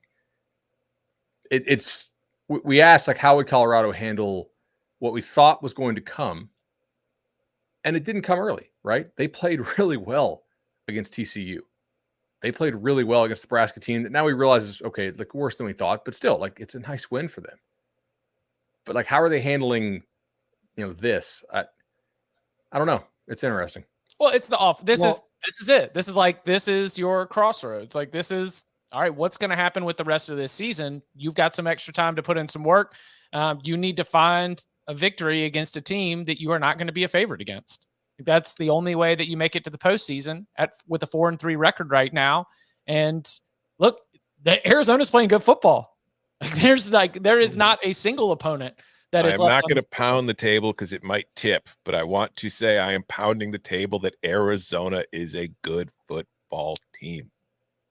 we asked like, how would Colorado handle what we thought was going to come? And it didn't come early, right? They played really well against TCU. They played really well against the Nebraska team that now we realize is okay, like worse than we thought, but still, like it's a nice win for them. But like, how are they handling, you know, this? I don't know. It's interesting. Well, it's the off. This is it. This is your crossroads. Like this is all right. What's going to happen with the rest of this season? You've got some extra time to put in some work. You need to find a victory against a team that you are not going to be a favorite against. That's the only way that you make it to the postseason with a 4-3 record right now. And look, Arizona's playing good football. There is not a single opponent that is. I'm not going to pound the table because it might tip, but I want to say I am pounding the table that Arizona is a good football team.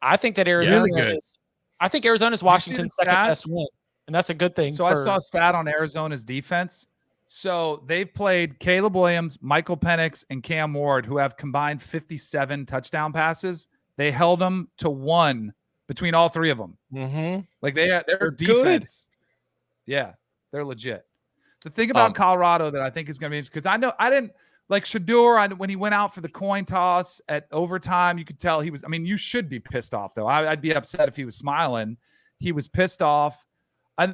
I think that Arizona is. I think Arizona's Washington's second best win, and that's a good thing. So I saw a stat on Arizona's defense. So they've played Caleb Williams, Michael Penix, and Cam Ward, who have combined 57 touchdown passes. They held them to 1 between all three of them. Mm-hmm. Like their defense. Good. Yeah, they're legit. The thing about Colorado that I think is going to be because I didn't like Shador when he went out for the coin toss at overtime. You could tell he was. I mean, you should be pissed off though. I'd be upset if he was smiling. He was pissed off.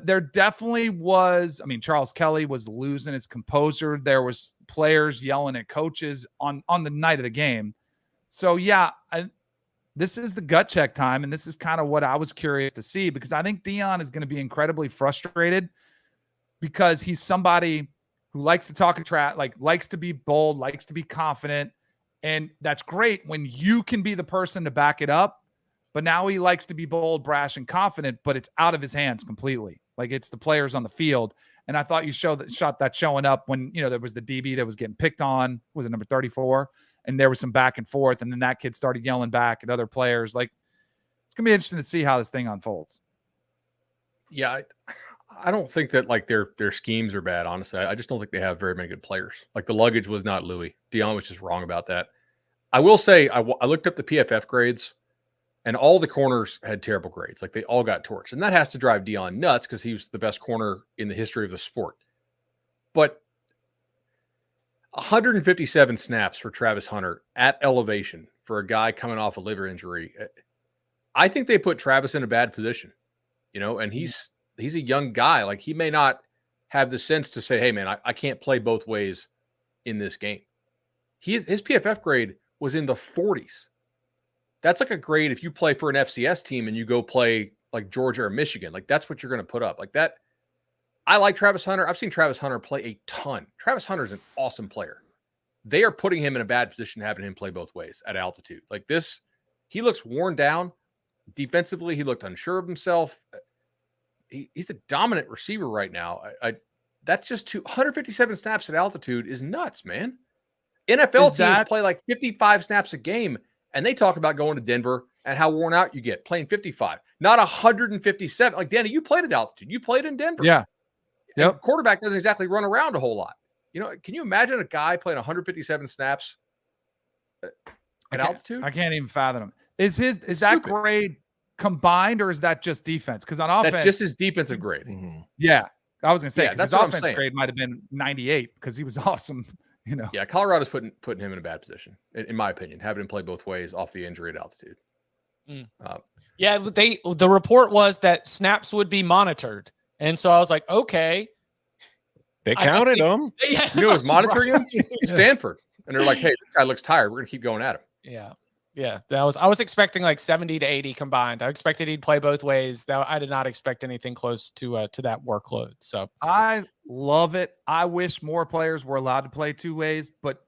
There definitely was. I mean, Charles Kelly was losing his composure. There was players yelling at coaches on the night of the game. So yeah, this is the gut check time, and this is kind of what I was curious to see because I think Deion is going to be incredibly frustrated because he's somebody who likes to talk a track, like likes to be bold, likes to be confident, and that's great when you can be the person to back it up. But now he likes to be bold, brash, and confident, but it's out of his hands completely. Like it's the players on the field. And I thought you shot that showing up when, you know, there was the DB that was getting picked on. Was it number 34? And there was some back and forth. And then that kid started yelling back at other players. Like it's going to be interesting to see how this thing unfolds. Yeah. I don't think that like their schemes are bad. Honestly, I just don't think they have very many good players. Like the luggage was not Louis. Deion was just wrong about that. I will say I looked up the PFF grades. And all the corners had terrible grades. Like they all got torched. And that has to drive Deion nuts because he was the best corner in the history of the sport. But 157 snaps for Travis Hunter at elevation for a guy coming off a liver injury. I think they put Travis in a bad position, you know, and he's a young guy. Like he may not have the sense to say, hey man, I can't play both ways in this game. His PFF grade was in the 40s. That's like a grade if you play for an FCS team and you go play like Georgia or Michigan. Like that's what you're going to put up. Like that. I like Travis Hunter. I've seen Travis Hunter play a ton. Travis Hunter is an awesome player. They are putting him in a bad position having him play both ways at altitude. Like this, he looks worn down. Defensively, he looked unsure of himself. He's a dominant receiver right now. That's just 157 snaps at altitude is nuts, man. NFL teams play like 55 snaps a game. And they talk about going to Denver and how worn out you get playing 55, not 157. Like Danny, you played at altitude. You played in Denver. Yeah. Yep. Quarterback doesn't exactly run around a whole lot. You know, can you imagine a guy playing 157 snaps at altitude? I can't even fathom him. Is that grade combined or is that just defense? Because on offense, that's just his defensive grade. Mm-hmm. Yeah. I was going to say, that's his offense grade might have been 98 because he was awesome. You know, yeah, Colorado's putting him in a bad position, in my opinion, having him play both ways off the injury at altitude. Yeah, the report was that snaps would be monitored, and so I was like, okay. They counted him. Yeah, you know, who's monitoring him? Stanford, and they're like, "Hey, this guy looks tired. We're gonna keep going at him." Yeah. I was expecting like 70 to 80 combined. I expected he'd play both ways. I did not expect anything close to that workload. So I love it. I wish more players were allowed to play two ways, but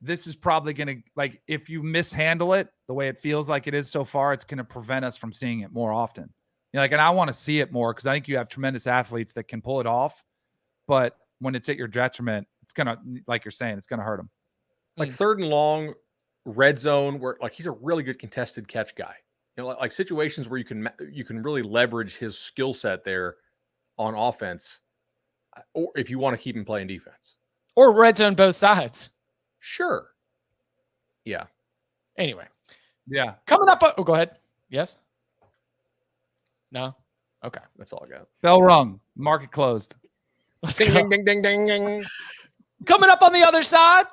this is probably going to, like, if you mishandle it, the way it feels like it is so far, it's going to prevent us from seeing it more often. You know, like, and I want to see it more because I think you have tremendous athletes that can pull it off. But when it's at your detriment, it's going to, like you're saying, it's going to hurt them. Like third and long, red zone, where like he's a really good contested catch guy. You know, like situations where you can really leverage his skill set there on offense, or if you want to keep him playing defense. Or red zone both sides. Sure. Yeah. Anyway. Yeah. Coming up. Oh, go ahead. Yes? No? Okay. That's all I got. Bell rung. Market closed. Ding, ding, ding, ding, ding, ding. Coming up on the other side,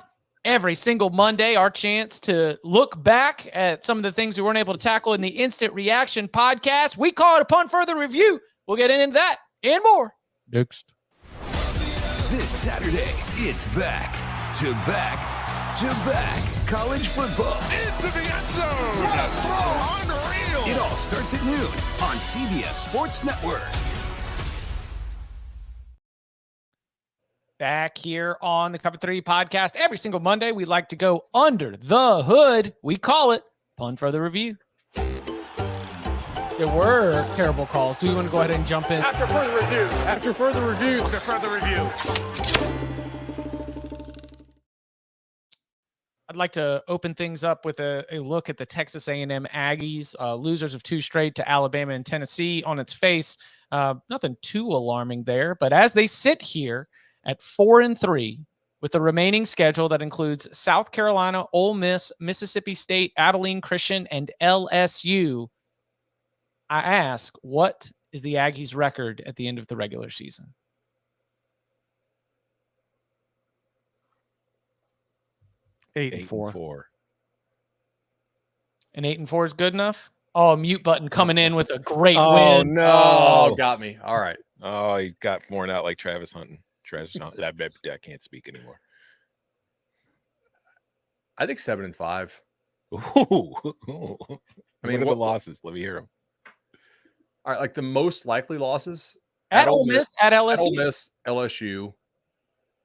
every single Monday, our chance to look back at some of the things we weren't able to tackle in the Instant Reaction podcast. We call it Upon Further Review. We'll get into that and more next. This Saturday, it's back to back to back college football. Into the end zone. What a throw, unreal. It all starts at noon on CBS Sports Network. Back here on the Cover 3 podcast. Every single Monday, we like to go under the hood. We call it Upon Further Review. There were terrible calls. Do we want to go ahead and jump in? After further review. After further review. After further review. I'd like to open things up with a look at the Texas A&M Aggies, losers of 2 straight to Alabama and Tennessee. On its face, nothing too alarming there. But as they sit here at 4-3 with the remaining schedule that includes South Carolina, Ole Miss, Mississippi State, Abilene Christian, and LSU, I ask, what is the Aggies' record at the end of the regular season? 8-4. And 8-4 is good enough? Oh, mute button coming in with a great Oh, win. no. Oh, got me. All right. Oh, he got worn out like Travis Hunting. I can't speak anymore. I think 7-5. Ooh. I mean, what are what the losses? Let me hear them. All right, like the most likely losses At Ole Miss, at LSU. Ole Miss, LSU.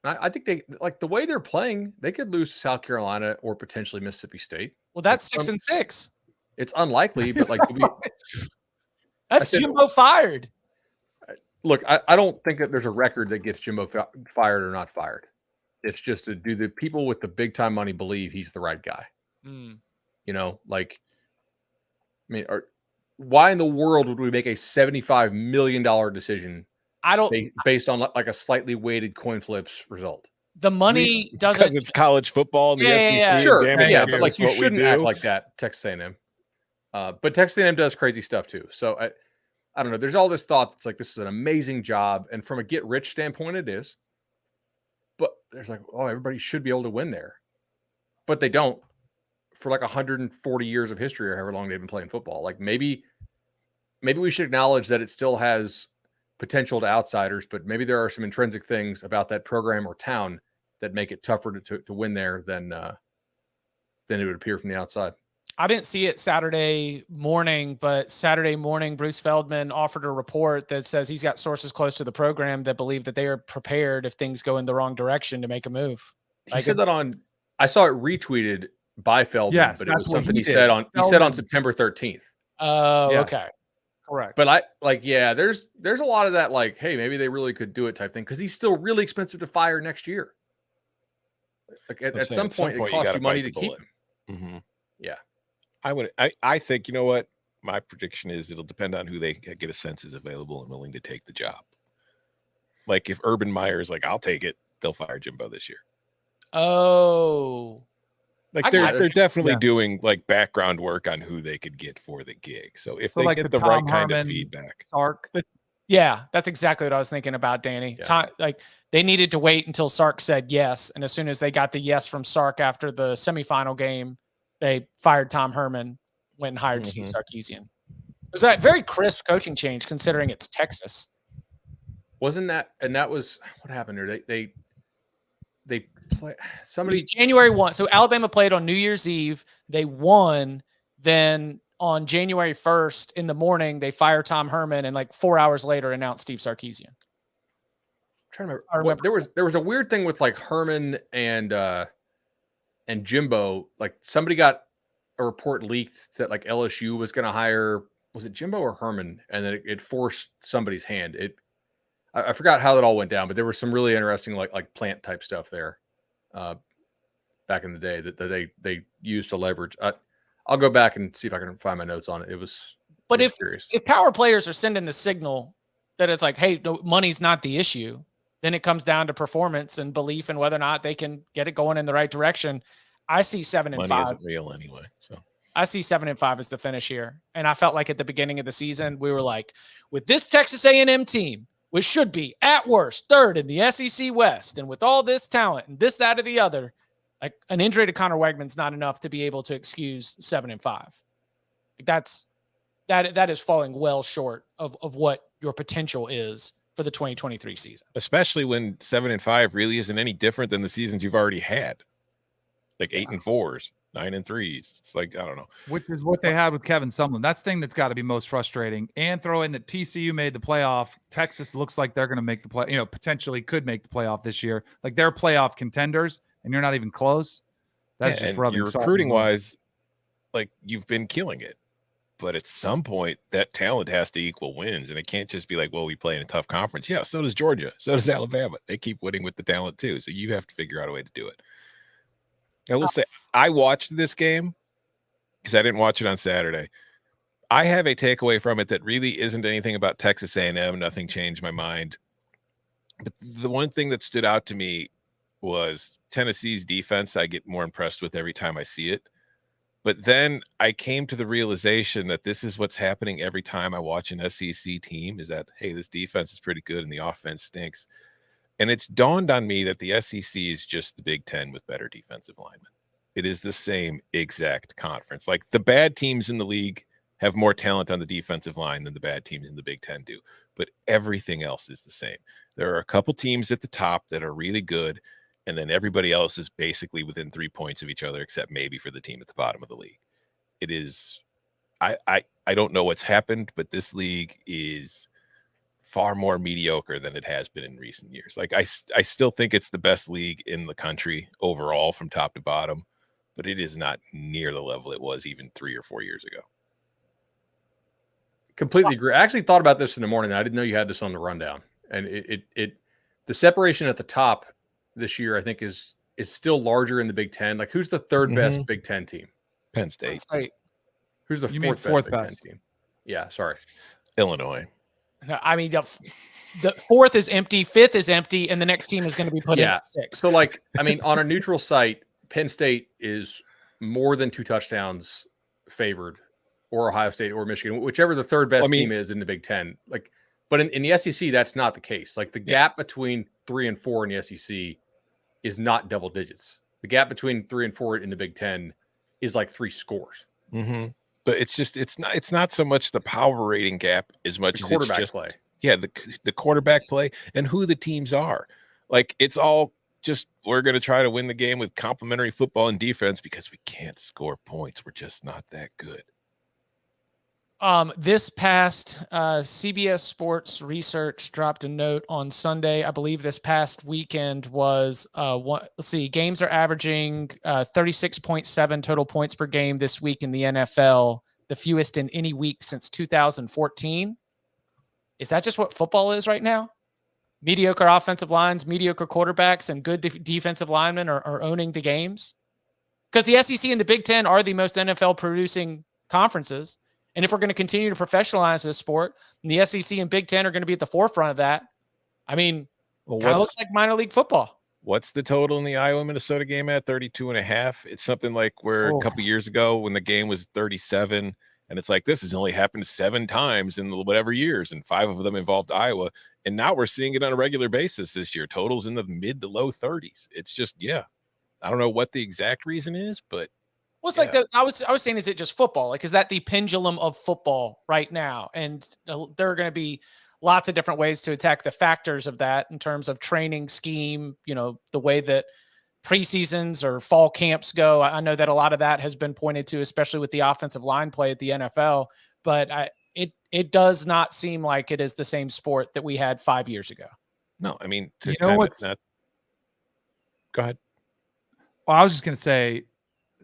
I think they like the way they're playing. They could lose to South Carolina or potentially Mississippi State. Well, that's 6-6. It's unlikely, but like That's Jimbo fired. look, I don't think that there's a record that gets Jimbo fired or not fired. It's just do the people with the big time money believe he's the right guy? You know, like, I mean, why in the world would we make a $75 million decision? I don't based on like a slightly weighted coin flips result. The money doesn't because it's college football and the SEC. yeah. Sure, Yeah, but like you shouldn't act like that, Texas A&M. But Texas A&M does crazy stuff too. So I don't know. There's all this thought that's like this is an amazing job, and from a get rich standpoint, it is. But there's like, oh, everybody should be able to win there, but they don't. For like 140 years of history or however long they've been playing football, like maybe we should acknowledge that it still has potential to outsiders, but maybe there are some intrinsic things about that program or town that make it tougher to win there than it would appear from the outside. I didn't see it Saturday morning, but Saturday morning, Bruce Feldman offered a report that says he's got sources close to the program that believe that they are prepared if things go in the wrong direction to make a move. He said that I saw it retweeted by Feldman, but it was something he said on September 13th. Oh, Yes. okay. Correct. But there's a lot of that, like, hey, maybe they really could do it type thing, because he's still really expensive to fire next year. Like at some point, it costs you money to keep him. Mm-hmm. Yeah. I think, you know what? My prediction is it'll depend on who they get a sense is available and willing to take the job. Like if Urban Meyer is like, I'll take it, they'll fire Jimbo this year. Oh. Like they're definitely doing like background work on who they could get for the gig. So if they get the right kind of feedback. Sark. Yeah, that's exactly what I was thinking about, Danny. Yeah. Like they needed to wait until Sark said yes, and as soon as they got the yes from Sark after the semifinal game, they fired Tom Herman, went and hired Steve Sarkisian. It was a very crisp coaching change considering it's Texas. Wasn't that? And that was what happened there. They play somebody January 1. So Alabama played on New Year's Eve. They won. Then on January 1st in the morning, they fired Tom Herman, and like 4 hours later announced Steve Sarkisian. I'm trying to remember. There was a weird thing with like Herman and Jimbo. Like somebody got a report leaked that like LSU was going to hire, was it Jimbo or Herman? And then it forced somebody's hand. I forgot how that all went down, but there was some really interesting like plant type stuff there back in the day that they used to leverage. I'll go back and see if I can find my notes on it. It was, but if curious. If power players are sending the signal that it's like, hey, no, money's not the issue, then it comes down to performance and belief and whether or not they can get it going in the right direction. I see 7-5. Money isn't real anyway. So I see 7-5 as the finish here. And I felt like at the beginning of the season, we were like, with this Texas A&M team, which should be at worst third in the SEC West, and with all this talent and this, that, or the other, like an injury to Connor Wegman's not enough to be able to excuse 7-5. That is falling well short of what your potential is for the 2023 season. Especially when 7-5 really isn't any different than the seasons you've already had. Like 8-4s, 9-3s. It's like, I don't know. Which is what they had with Kevin Sumlin. That's the thing that's got to be most frustrating. And throw in that TCU made the playoff. Texas looks like they're going to make the play, potentially could make the playoff this year. Like they're playoff contenders and you're not even close. That's just rubbing salt. Recruiting wise, like you've been killing it. But at some point, that talent has to equal wins. And it can't just be like, well, we play in a tough conference. Yeah, so does Georgia. So does Alabama. They keep winning with the talent too. So you have to figure out a way to do it. I will say, I watched this game because I didn't watch it on Saturday. I have a takeaway from it that really isn't anything about Texas A&M. Nothing changed my mind. But the one thing that stood out to me was Tennessee's defense. I get more impressed with every time I see it. But then I came to the realization that this is what's happening every time I watch an SEC team is that, hey, this defense is pretty good and the offense stinks. And it's dawned on me that the SEC is just the Big Ten with better defensive linemen. It is the same exact conference. Like the bad teams in the league have more talent on the defensive line than the bad teams in the Big Ten do. But everything else is the same. There are a couple teams at the top that are really good. And then everybody else is basically within 3 points of each other, except maybe for the team at the bottom of the league. It is, I don't know what's happened, but this league is far more mediocre than it has been in recent years. Like I still think it's the best league in the country overall from top to bottom, but it is not near the level it was even 3 or 4 years ago. Completely agree. I actually thought about this in the morning. I didn't know you had this on the rundown. And the separation at the top this year, I think, is still larger in the Big Ten. Like, who's the third best Big Ten team? Penn State. Who's the fourth best Big Ten team? Yeah, sorry. Illinois. No, I mean, the fourth is empty, fifth is empty, and the next team is going to be put in at 6. So, like, I mean, on a neutral site, Penn State is more than 2 touchdowns favored, or Ohio State or Michigan, whichever the third best team is in the Big Ten. Like, but in the SEC, that's not the case. Like, the gap between 3 and 4 in the SEC is not double digits. The gap between 3 and 4 in the Big Ten is like 3 scores. Mm-hmm. But it's not so much the power rating gap as much as it's just play. Yeah, the quarterback play and who the teams are. Like it's all just we're going to try to win the game with complementary football and defense because we can't score points. We're just not that good. This past CBS Sports Research dropped a note on Sunday. I believe this past weekend was games are averaging 36.7 total points per game this week in the NFL, the fewest in any week since 2014. Is that just what football is right now? Mediocre offensive lines, mediocre quarterbacks, and good defensive linemen are owning the games? Because the SEC and the Big Ten are the most NFL producing conferences. And if we're going to continue to professionalize this sport, and the SEC and Big Ten are going to be at the forefront of that, I mean, kind of looks like minor league football. What's the total in the Iowa-Minnesota game at? 32.5. It's something like where a couple years ago when the game was 37, and it's like this has only happened 7 times in whatever years, and 5 of them involved Iowa. And now we're seeing it on a regular basis this year. Totals in the mid to low 30s. It's just, I don't know what the exact reason is, but well, it's like I was saying, is it just football? Like, is that the pendulum of football right now? And there are going to be lots of different ways to attack the factors of that in terms of training scheme, the way that preseasons or fall camps go. I know that a lot of that has been pointed to, especially with the offensive line play at the NFL, but it does not seem like it is the same sport that we had 5 years ago. No, I mean, go ahead. Well, I was just going to say,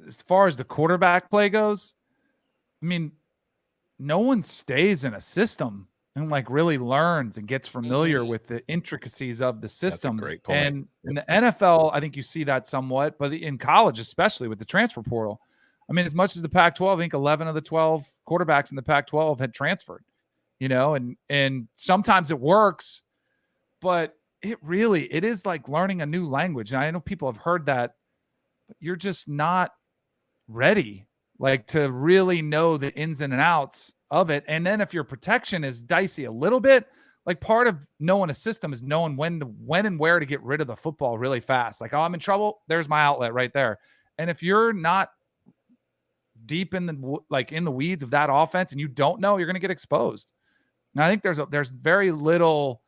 as far as the quarterback play goes, I mean, no one stays in a system and like really learns and gets familiar with the intricacies of the systems. That's a great point. And in the NFL, I think you see that somewhat, but in college, especially with the transfer portal, I mean, as much as the Pac-12, I think 11 of the 12 quarterbacks in the Pac-12 had transferred, and sometimes it works, but it is like learning a new language. And I know people have heard that, but you're just not ready, like, to really know the ins and outs of it. And then if your protection is dicey a little bit, like, part of knowing a system is knowing when and where to get rid of the football really fast. Like, oh, I'm in trouble. There's my outlet right there. And if you're not deep in the weeds of that offense and you don't know, you're going to get exposed. And I think there's very little,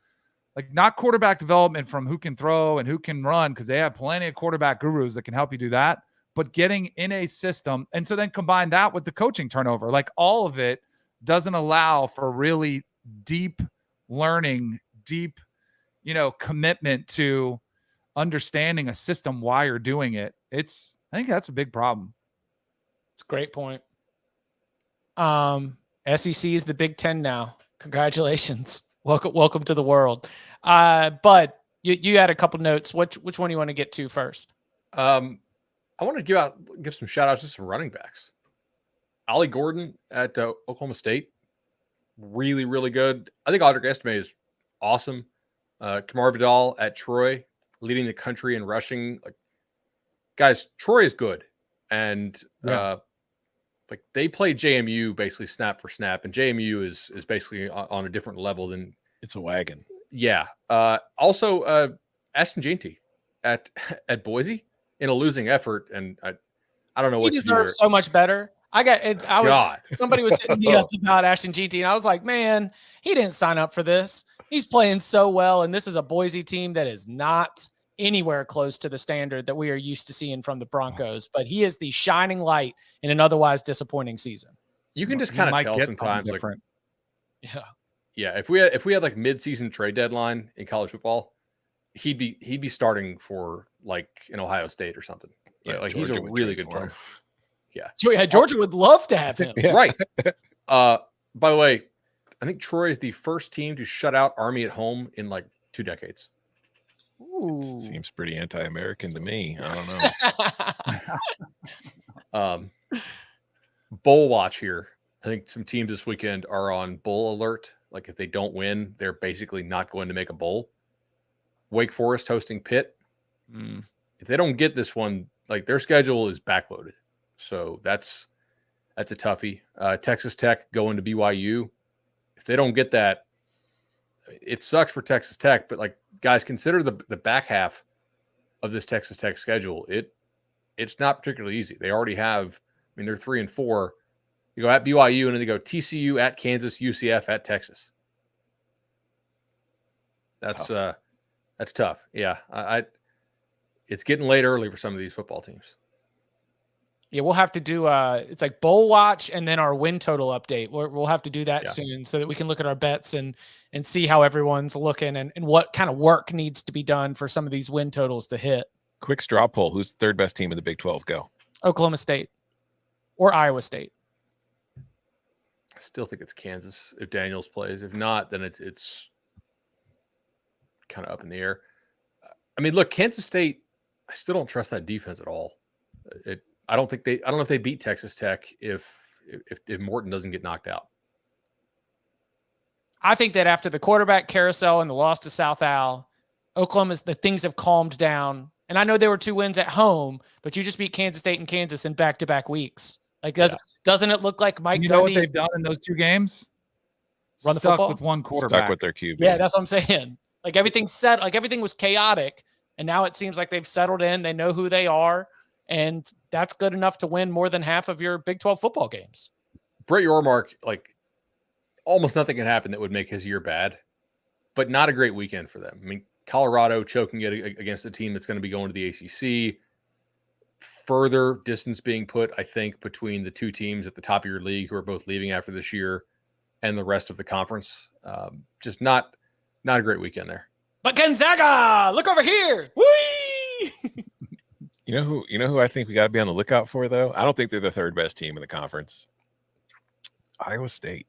like, not quarterback development from who can throw and who can run, because they have plenty of quarterback gurus that can help you do that, but getting in a system. And so then combine that with the coaching turnover, like, all of it doesn't allow for really deep learning, deep, commitment to understanding a system, why you're doing it. I think that's a big problem. It's a great point. SEC is the Big Ten now. Congratulations. Welcome to the world. But you had a couple notes. Which one do you want to get to first? I want to give some shout outs to some running backs. Ollie Gordon at Oklahoma State, really, really good. I think Audric Estime is awesome. Kamar Vidal at Troy, leading the country in rushing. Like, guys, Troy is good, and like, they play JMU basically snap for snap, and JMU is basically on a different level than. It's a wagon. Yeah. Also, Ashton Jeanty at Boise in a losing effort, and I don't know what he deserves so much better. Somebody was hitting me up about Ashton Jeanty, and I was like, man, he didn't sign up for this. He's playing so well, and this is a Boise team that is not anywhere close to the standard that we are used to seeing from the Broncos. But he is the shining light in an otherwise disappointing season. You can just kind of tell sometimes, different. Yeah. If we had like mid-season trade deadline in college football, he'd be starting for, like, in Ohio State or something. Yeah, like, he's a really good player. Yeah, Georgia would love to have him. Right. By the way, I think Troy is the first team to shut out Army at home in like 2 decades. Ooh. Seems pretty anti-American to me. I don't know. Bowl watch here. I think some teams this weekend are on bowl alert. Like, if they don't win, they're basically not going to make a bowl. Wake Forest hosting Pitt. If they don't get this one, like, their schedule is backloaded. So that's a toughie. Texas Tech going to BYU. If they don't get that, it sucks for Texas Tech. But, like, guys, consider the back half of this Texas Tech schedule. It's not particularly easy. They already have. I mean, they're 3-4. You go at BYU, and then they go TCU, at Kansas, UCF, at Texas. That's tough. Yeah, it's getting late early for some of these football teams. Yeah, we'll have to do it's like bowl watch and then our win total update. We'll have to do that soon so that we can look at our bets and see how everyone's looking and what kind of work needs to be done for some of these win totals to hit. Quick straw poll. Who's the third best team in the Big 12? Go. Oklahoma State or Iowa State. I still think it's Kansas if Daniels plays. If not, then it's kind of up in the air. I mean, look, Kansas State, I still don't trust that defense at all. I don't know if they beat Texas Tech if Morton doesn't get knocked out. I think that after the quarterback carousel and the loss to South Al, the things have calmed down. And I know there were 2 wins at home, but you just beat Kansas State and Kansas in back-to-back weeks. Like, doesn't it look like Mike? You know what they've done in those 2 games? Run the football with one quarterback. Stuck with their QB. Yeah, that's what I'm saying. Like, everything's set. Like, everything was chaotic, and now it seems like they've settled in. They know who they are, and that's good enough to win more than half of your Big 12 football games. Brett Yormark, like, almost nothing can happen that would make his year bad, but not a great weekend for them. I mean, Colorado choking it against a team that's going to be going to the ACC. Further distance being put, I think, between the 2 teams at the top of your league who are both leaving after this year and the rest of the conference. Just not a great weekend there. But Gonzaga, look over here. Whee! You know who I think we got to be on the lookout for, though? I don't think they're the third best team in the conference. Iowa State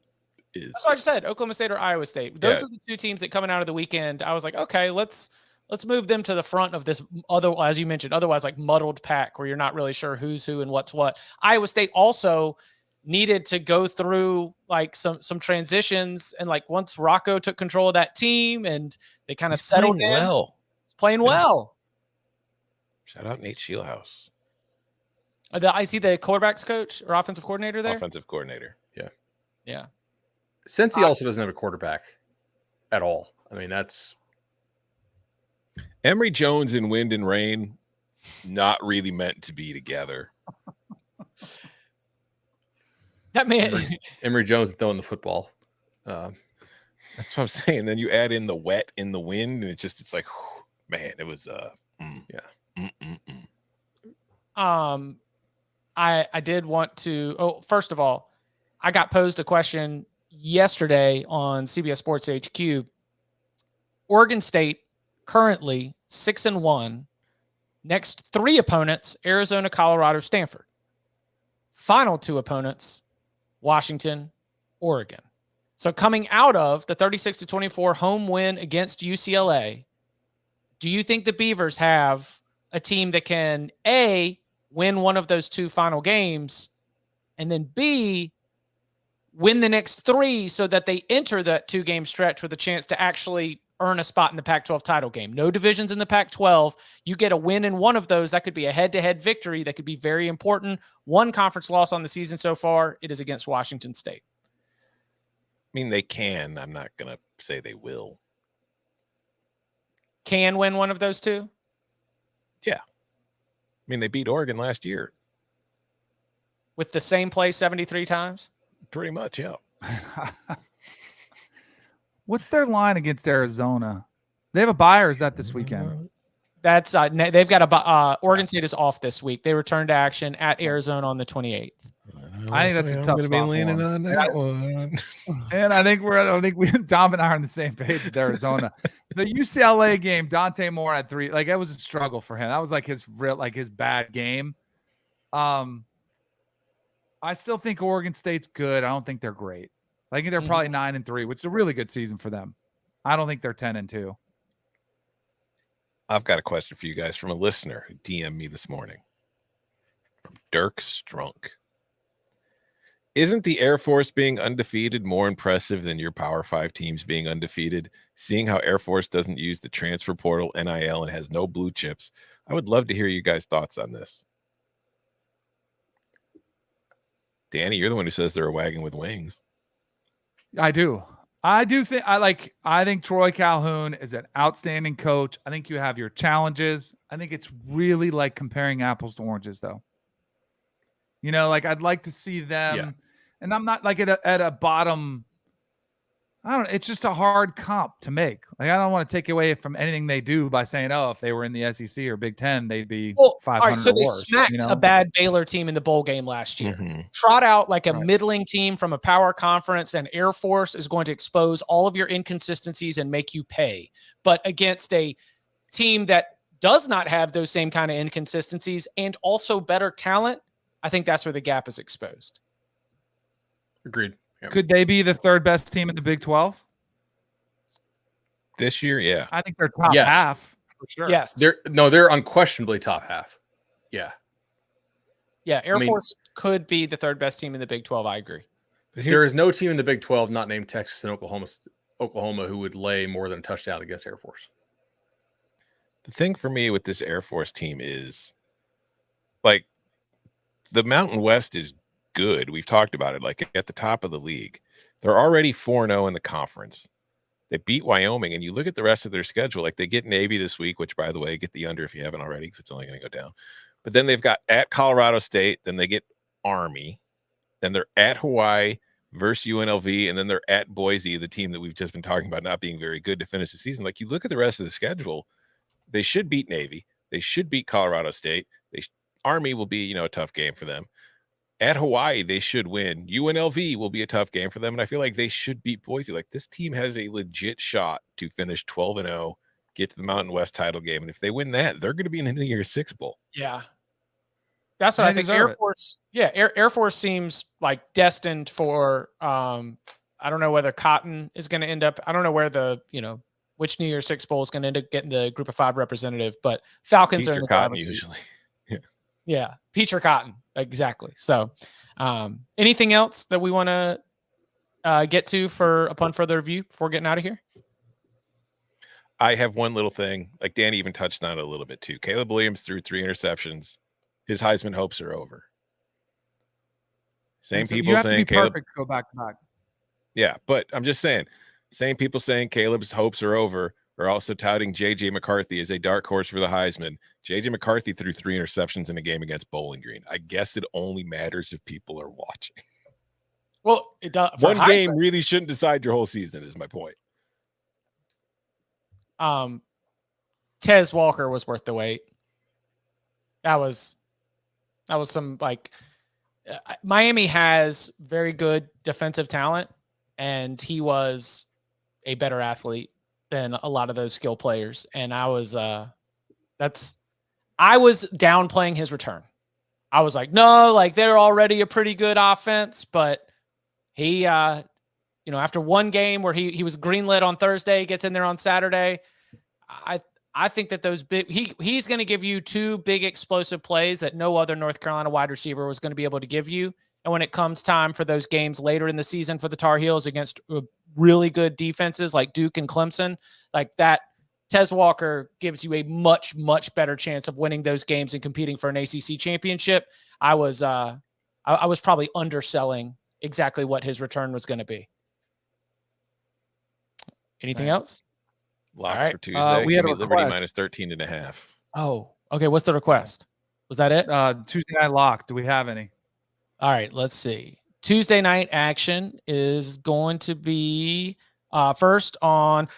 is. That's what I said. Oklahoma State or Iowa State. Those are the two teams that coming out of the weekend. I was like, okay, let's move them to the front of this other, as you mentioned, otherwise like muddled pack where you're not really sure who's who and what's what. Iowa State also needed to go through like some transitions, and like once Rocco took control of that team and they kind of settled in. Well. It's playing well. Shout out Nate Shieldhouse. I see the quarterbacks coach or offensive coordinator there. Offensive coordinator. Yeah. Yeah. Since he also doesn't have a quarterback at all. I mean, that's Emory Jones in wind and rain, not really meant to be together. That man, Emory Jones throwing the football. That's what I'm saying. Then you add in the wet in the wind, and it's like, whew, man, it was yeah. I did want to. First of all, I got posed a question yesterday on CBS Sports HQ. Oregon State currently 6-1. Next 3 opponents: Arizona, Colorado, Stanford. Final 2 opponents: Washington, Oregon. So coming out of the 36-24 home win against UCLA, do you think the Beavers have a team that can A, win one of those 2 final games, and then B, win the next 3 so that they enter that 2-game stretch with a chance to actually earn a spot in the Pac-12 title game? No divisions in the Pac-12. You get a win in one of those. That could be a head-to-head victory. That could be very important. One conference loss on the season so far. It is against Washington State. I mean, they can. I'm not going to say they will. Can win one of those 2? Yeah. I mean, they beat Oregon last year. With the same play 73 times? Pretty much, yeah. What's their line against Arizona? They have a bye, or is that this weekend? That's they've got a Oregon State is off this week. They return to action at Arizona on the 28th. I think that's a tough spot. Be leaning on that one. And I think Dom and I are on the same page with Arizona. The UCLA game, Dante Moore had 3. Like, that was a struggle for him. That was like his bad game. I still think Oregon State's good. I don't think they're great. I think they're probably 9-3, which is a really good season for them. I don't think they're 10-2. I've got a question for you guys from a listener who DM'd me this morning. From Dirk Strunk. Isn't the Air Force being undefeated more impressive than your Power 5 teams being undefeated? Seeing how Air Force doesn't use the transfer portal, NIL, and has no blue chips, I would love to hear you guys' thoughts on this. Danny, you're the one who says they're a wagon with wings. I do think Troy Calhoun is an outstanding coach. I think you have your challenges. I think it's really like comparing apples to oranges, though. You know, like I'd like to see them, and I'm not like at a bottom. I don't know. It's just a hard comp to make. Like, I don't want to take away from anything they do by saying, oh, if they were in the SEC or Big Ten, they'd be 500 all right, so or they worse. smacked a bad Baylor team in the bowl game last year. Mm-hmm. Trot out like a middling team from a power conference, and Air Force is going to expose all of your inconsistencies and make you pay. But against a team that does not have those same kind of inconsistencies and also better talent, I think that's where the gap is exposed. Agreed. Yep. Could they be the 3rd best team in the Big 12? This year, yeah. I think they're top half for sure. Yes. They're unquestionably top half. Yeah. Yeah, Air Force could be the 3rd best team in the Big 12. I agree. But there is no team in the Big 12 not named Texas and Oklahoma who would lay more than a touchdown against Air Force. The thing for me with this Air Force team is, like, the Mountain West is good. We've talked about it, like at the top of the league. They're already 4-0 in the conference. They beat Wyoming, and you look at the rest of their schedule, like they get Navy this week, which, by the way, get the under if you haven't already, because it's only going to go down. But then they've got at Colorado State, then they get Army, then they're at Hawaii versus UNLV, and then they're at Boise, the team that we've just been talking about not being very good to finish the season. Like, you look at the rest of the schedule, they should beat Navy. They should beat Colorado State. Army will be, a tough game for them. At Hawaii, they should win. UNLV will be a tough game for them, and I feel like they should beat Boise. Like, this team has a legit shot to finish 12-0, get to the Mountain West title game. And if they win that, they're going to be in the New Year's Six Bowl. Yeah. That's what I think. Air Force. Yeah. Air Force seems like destined for, I don't know whether Cotton is going to end up, I don't know where which New Year's Six Bowl is going to end up getting the Group of 5 representative, but Falcons Peach are in the Cotton driver's seat. usually. Yeah. Peach or Cotton. Exactly. So, anything else that we want to get to upon further review before getting out of here? I have one little thing, like Danny even touched on it a little bit too. Caleb Williams threw 3 interceptions. His Heisman hopes are over. Same people saying Caleb perfect to go back to back. Yeah, but I'm just saying, same people saying Caleb's hopes are over are also touting J.J. McCarthy as a dark horse for the Heisman. J.J. McCarthy threw 3 interceptions in a game against Bowling Green. I guess it only matters if people are watching. Well, it does. One game really shouldn't decide your whole season, is my point. Tez Walker was worth the wait. That was some Miami has very good defensive talent, and he was a better athlete than a lot of those skill players. And I was downplaying his return. I was like, no, like they're already a pretty good offense, but he, after one game where he was greenlit on Thursday, gets in there on Saturday. I think that those he's going to give you 2 big explosive plays that no other North Carolina wide receiver was going to be able to give you. And when it comes time for those games later in the season for the Tar Heels against really good defenses like Duke and Clemson, like that, Tez Walker gives you a much, much better chance of winning those games and competing for an ACC championship. I was probably underselling exactly what his return was going to be. Anything else? Locks for Tuesday. We had a Liberty request. minus 13.5. Oh, okay. What's the request? Was that it? Tuesday night lock. Do we have any? All right, let's see. Tuesday night action is going to be first on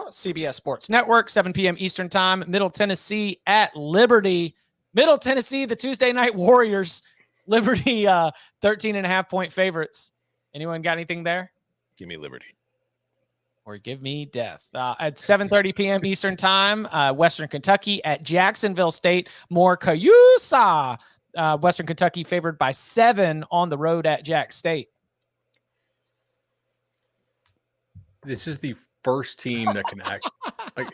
CBS Sports Network, 7 p.m. Eastern Time, Middle Tennessee at Liberty. Middle Tennessee, the Tuesday night Warriors. Liberty 13.5-point favorites. Anyone got anything there? Give me Liberty. Or give me death. At 7:30 p.m. Eastern Time, Western Kentucky at Jacksonville State. More Cayusa. Western Kentucky favored by 7 on the road at Jack State. This is the first team that can act.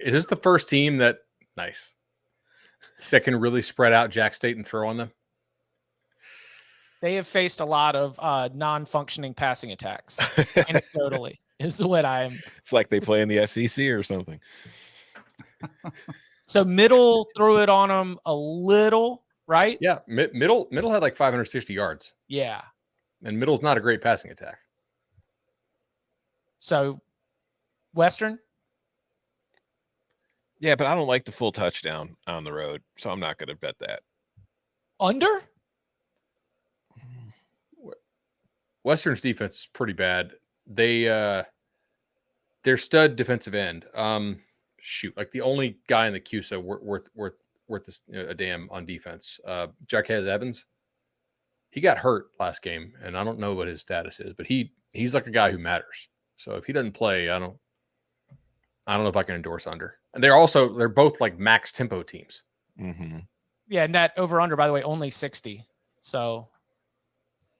Is this the first team that can really spread out Jack State and throw on them? They have faced a lot of non-functioning passing attacks. Anecdotally, is what I'm. It's like they play in the SEC or something. So Middle threw it on them a little, right? Yeah, Middle had like 560 yards. Yeah, and Middle's not a great passing attack. So Western. Yeah, but I don't like the full touchdown on the road, so I'm not going to bet that. Under? Western's defense is pretty bad. Their stud defensive end. Like the only guy in the CUSA worth a damn on defense. Jarquez Evans. He got hurt last game, and I don't know what his status is, but he's like a guy who matters. So if he doesn't play, I don't know if I can endorse under. And they're both like max tempo teams. Mm-hmm. Yeah, and that over under, by the way, only 60. So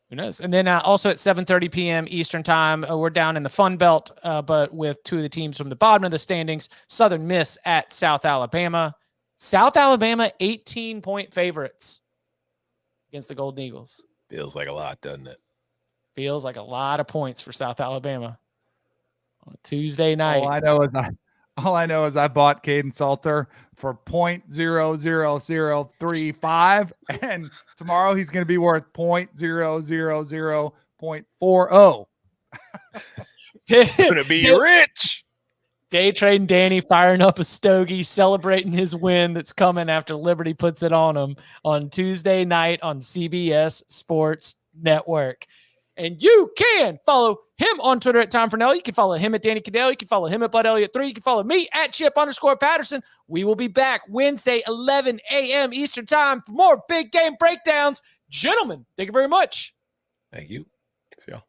who knows? And then also at 7:30 p.m. Eastern Time, we're down in the Fun Belt, but with 2 of the teams from the bottom of the standings. Southern Miss at South Alabama. South Alabama 18-point favorites against the Golden Eagles. Feels like a lot, doesn't it? Feels like a lot of points for South Alabama on a Tuesday night. All I know is I bought Caden Salter for 0.00035, and tomorrow he's going to be worth 0.000.40. Gonna be rich. Day Tradin Danny firing up a stogie, celebrating his win that's coming after Liberty puts it on him on Tuesday night on CBS Sports Network. And you can follow him on Twitter at Tom Fernell. You can follow him at Danny Cadell. You can follow him at Bud Elliott 3. You can follow me at Chip_Patterson. We will be back Wednesday, 11 a.m. Eastern Time for more big game breakdowns. Gentlemen, thank you very much. Thank you. See y'all.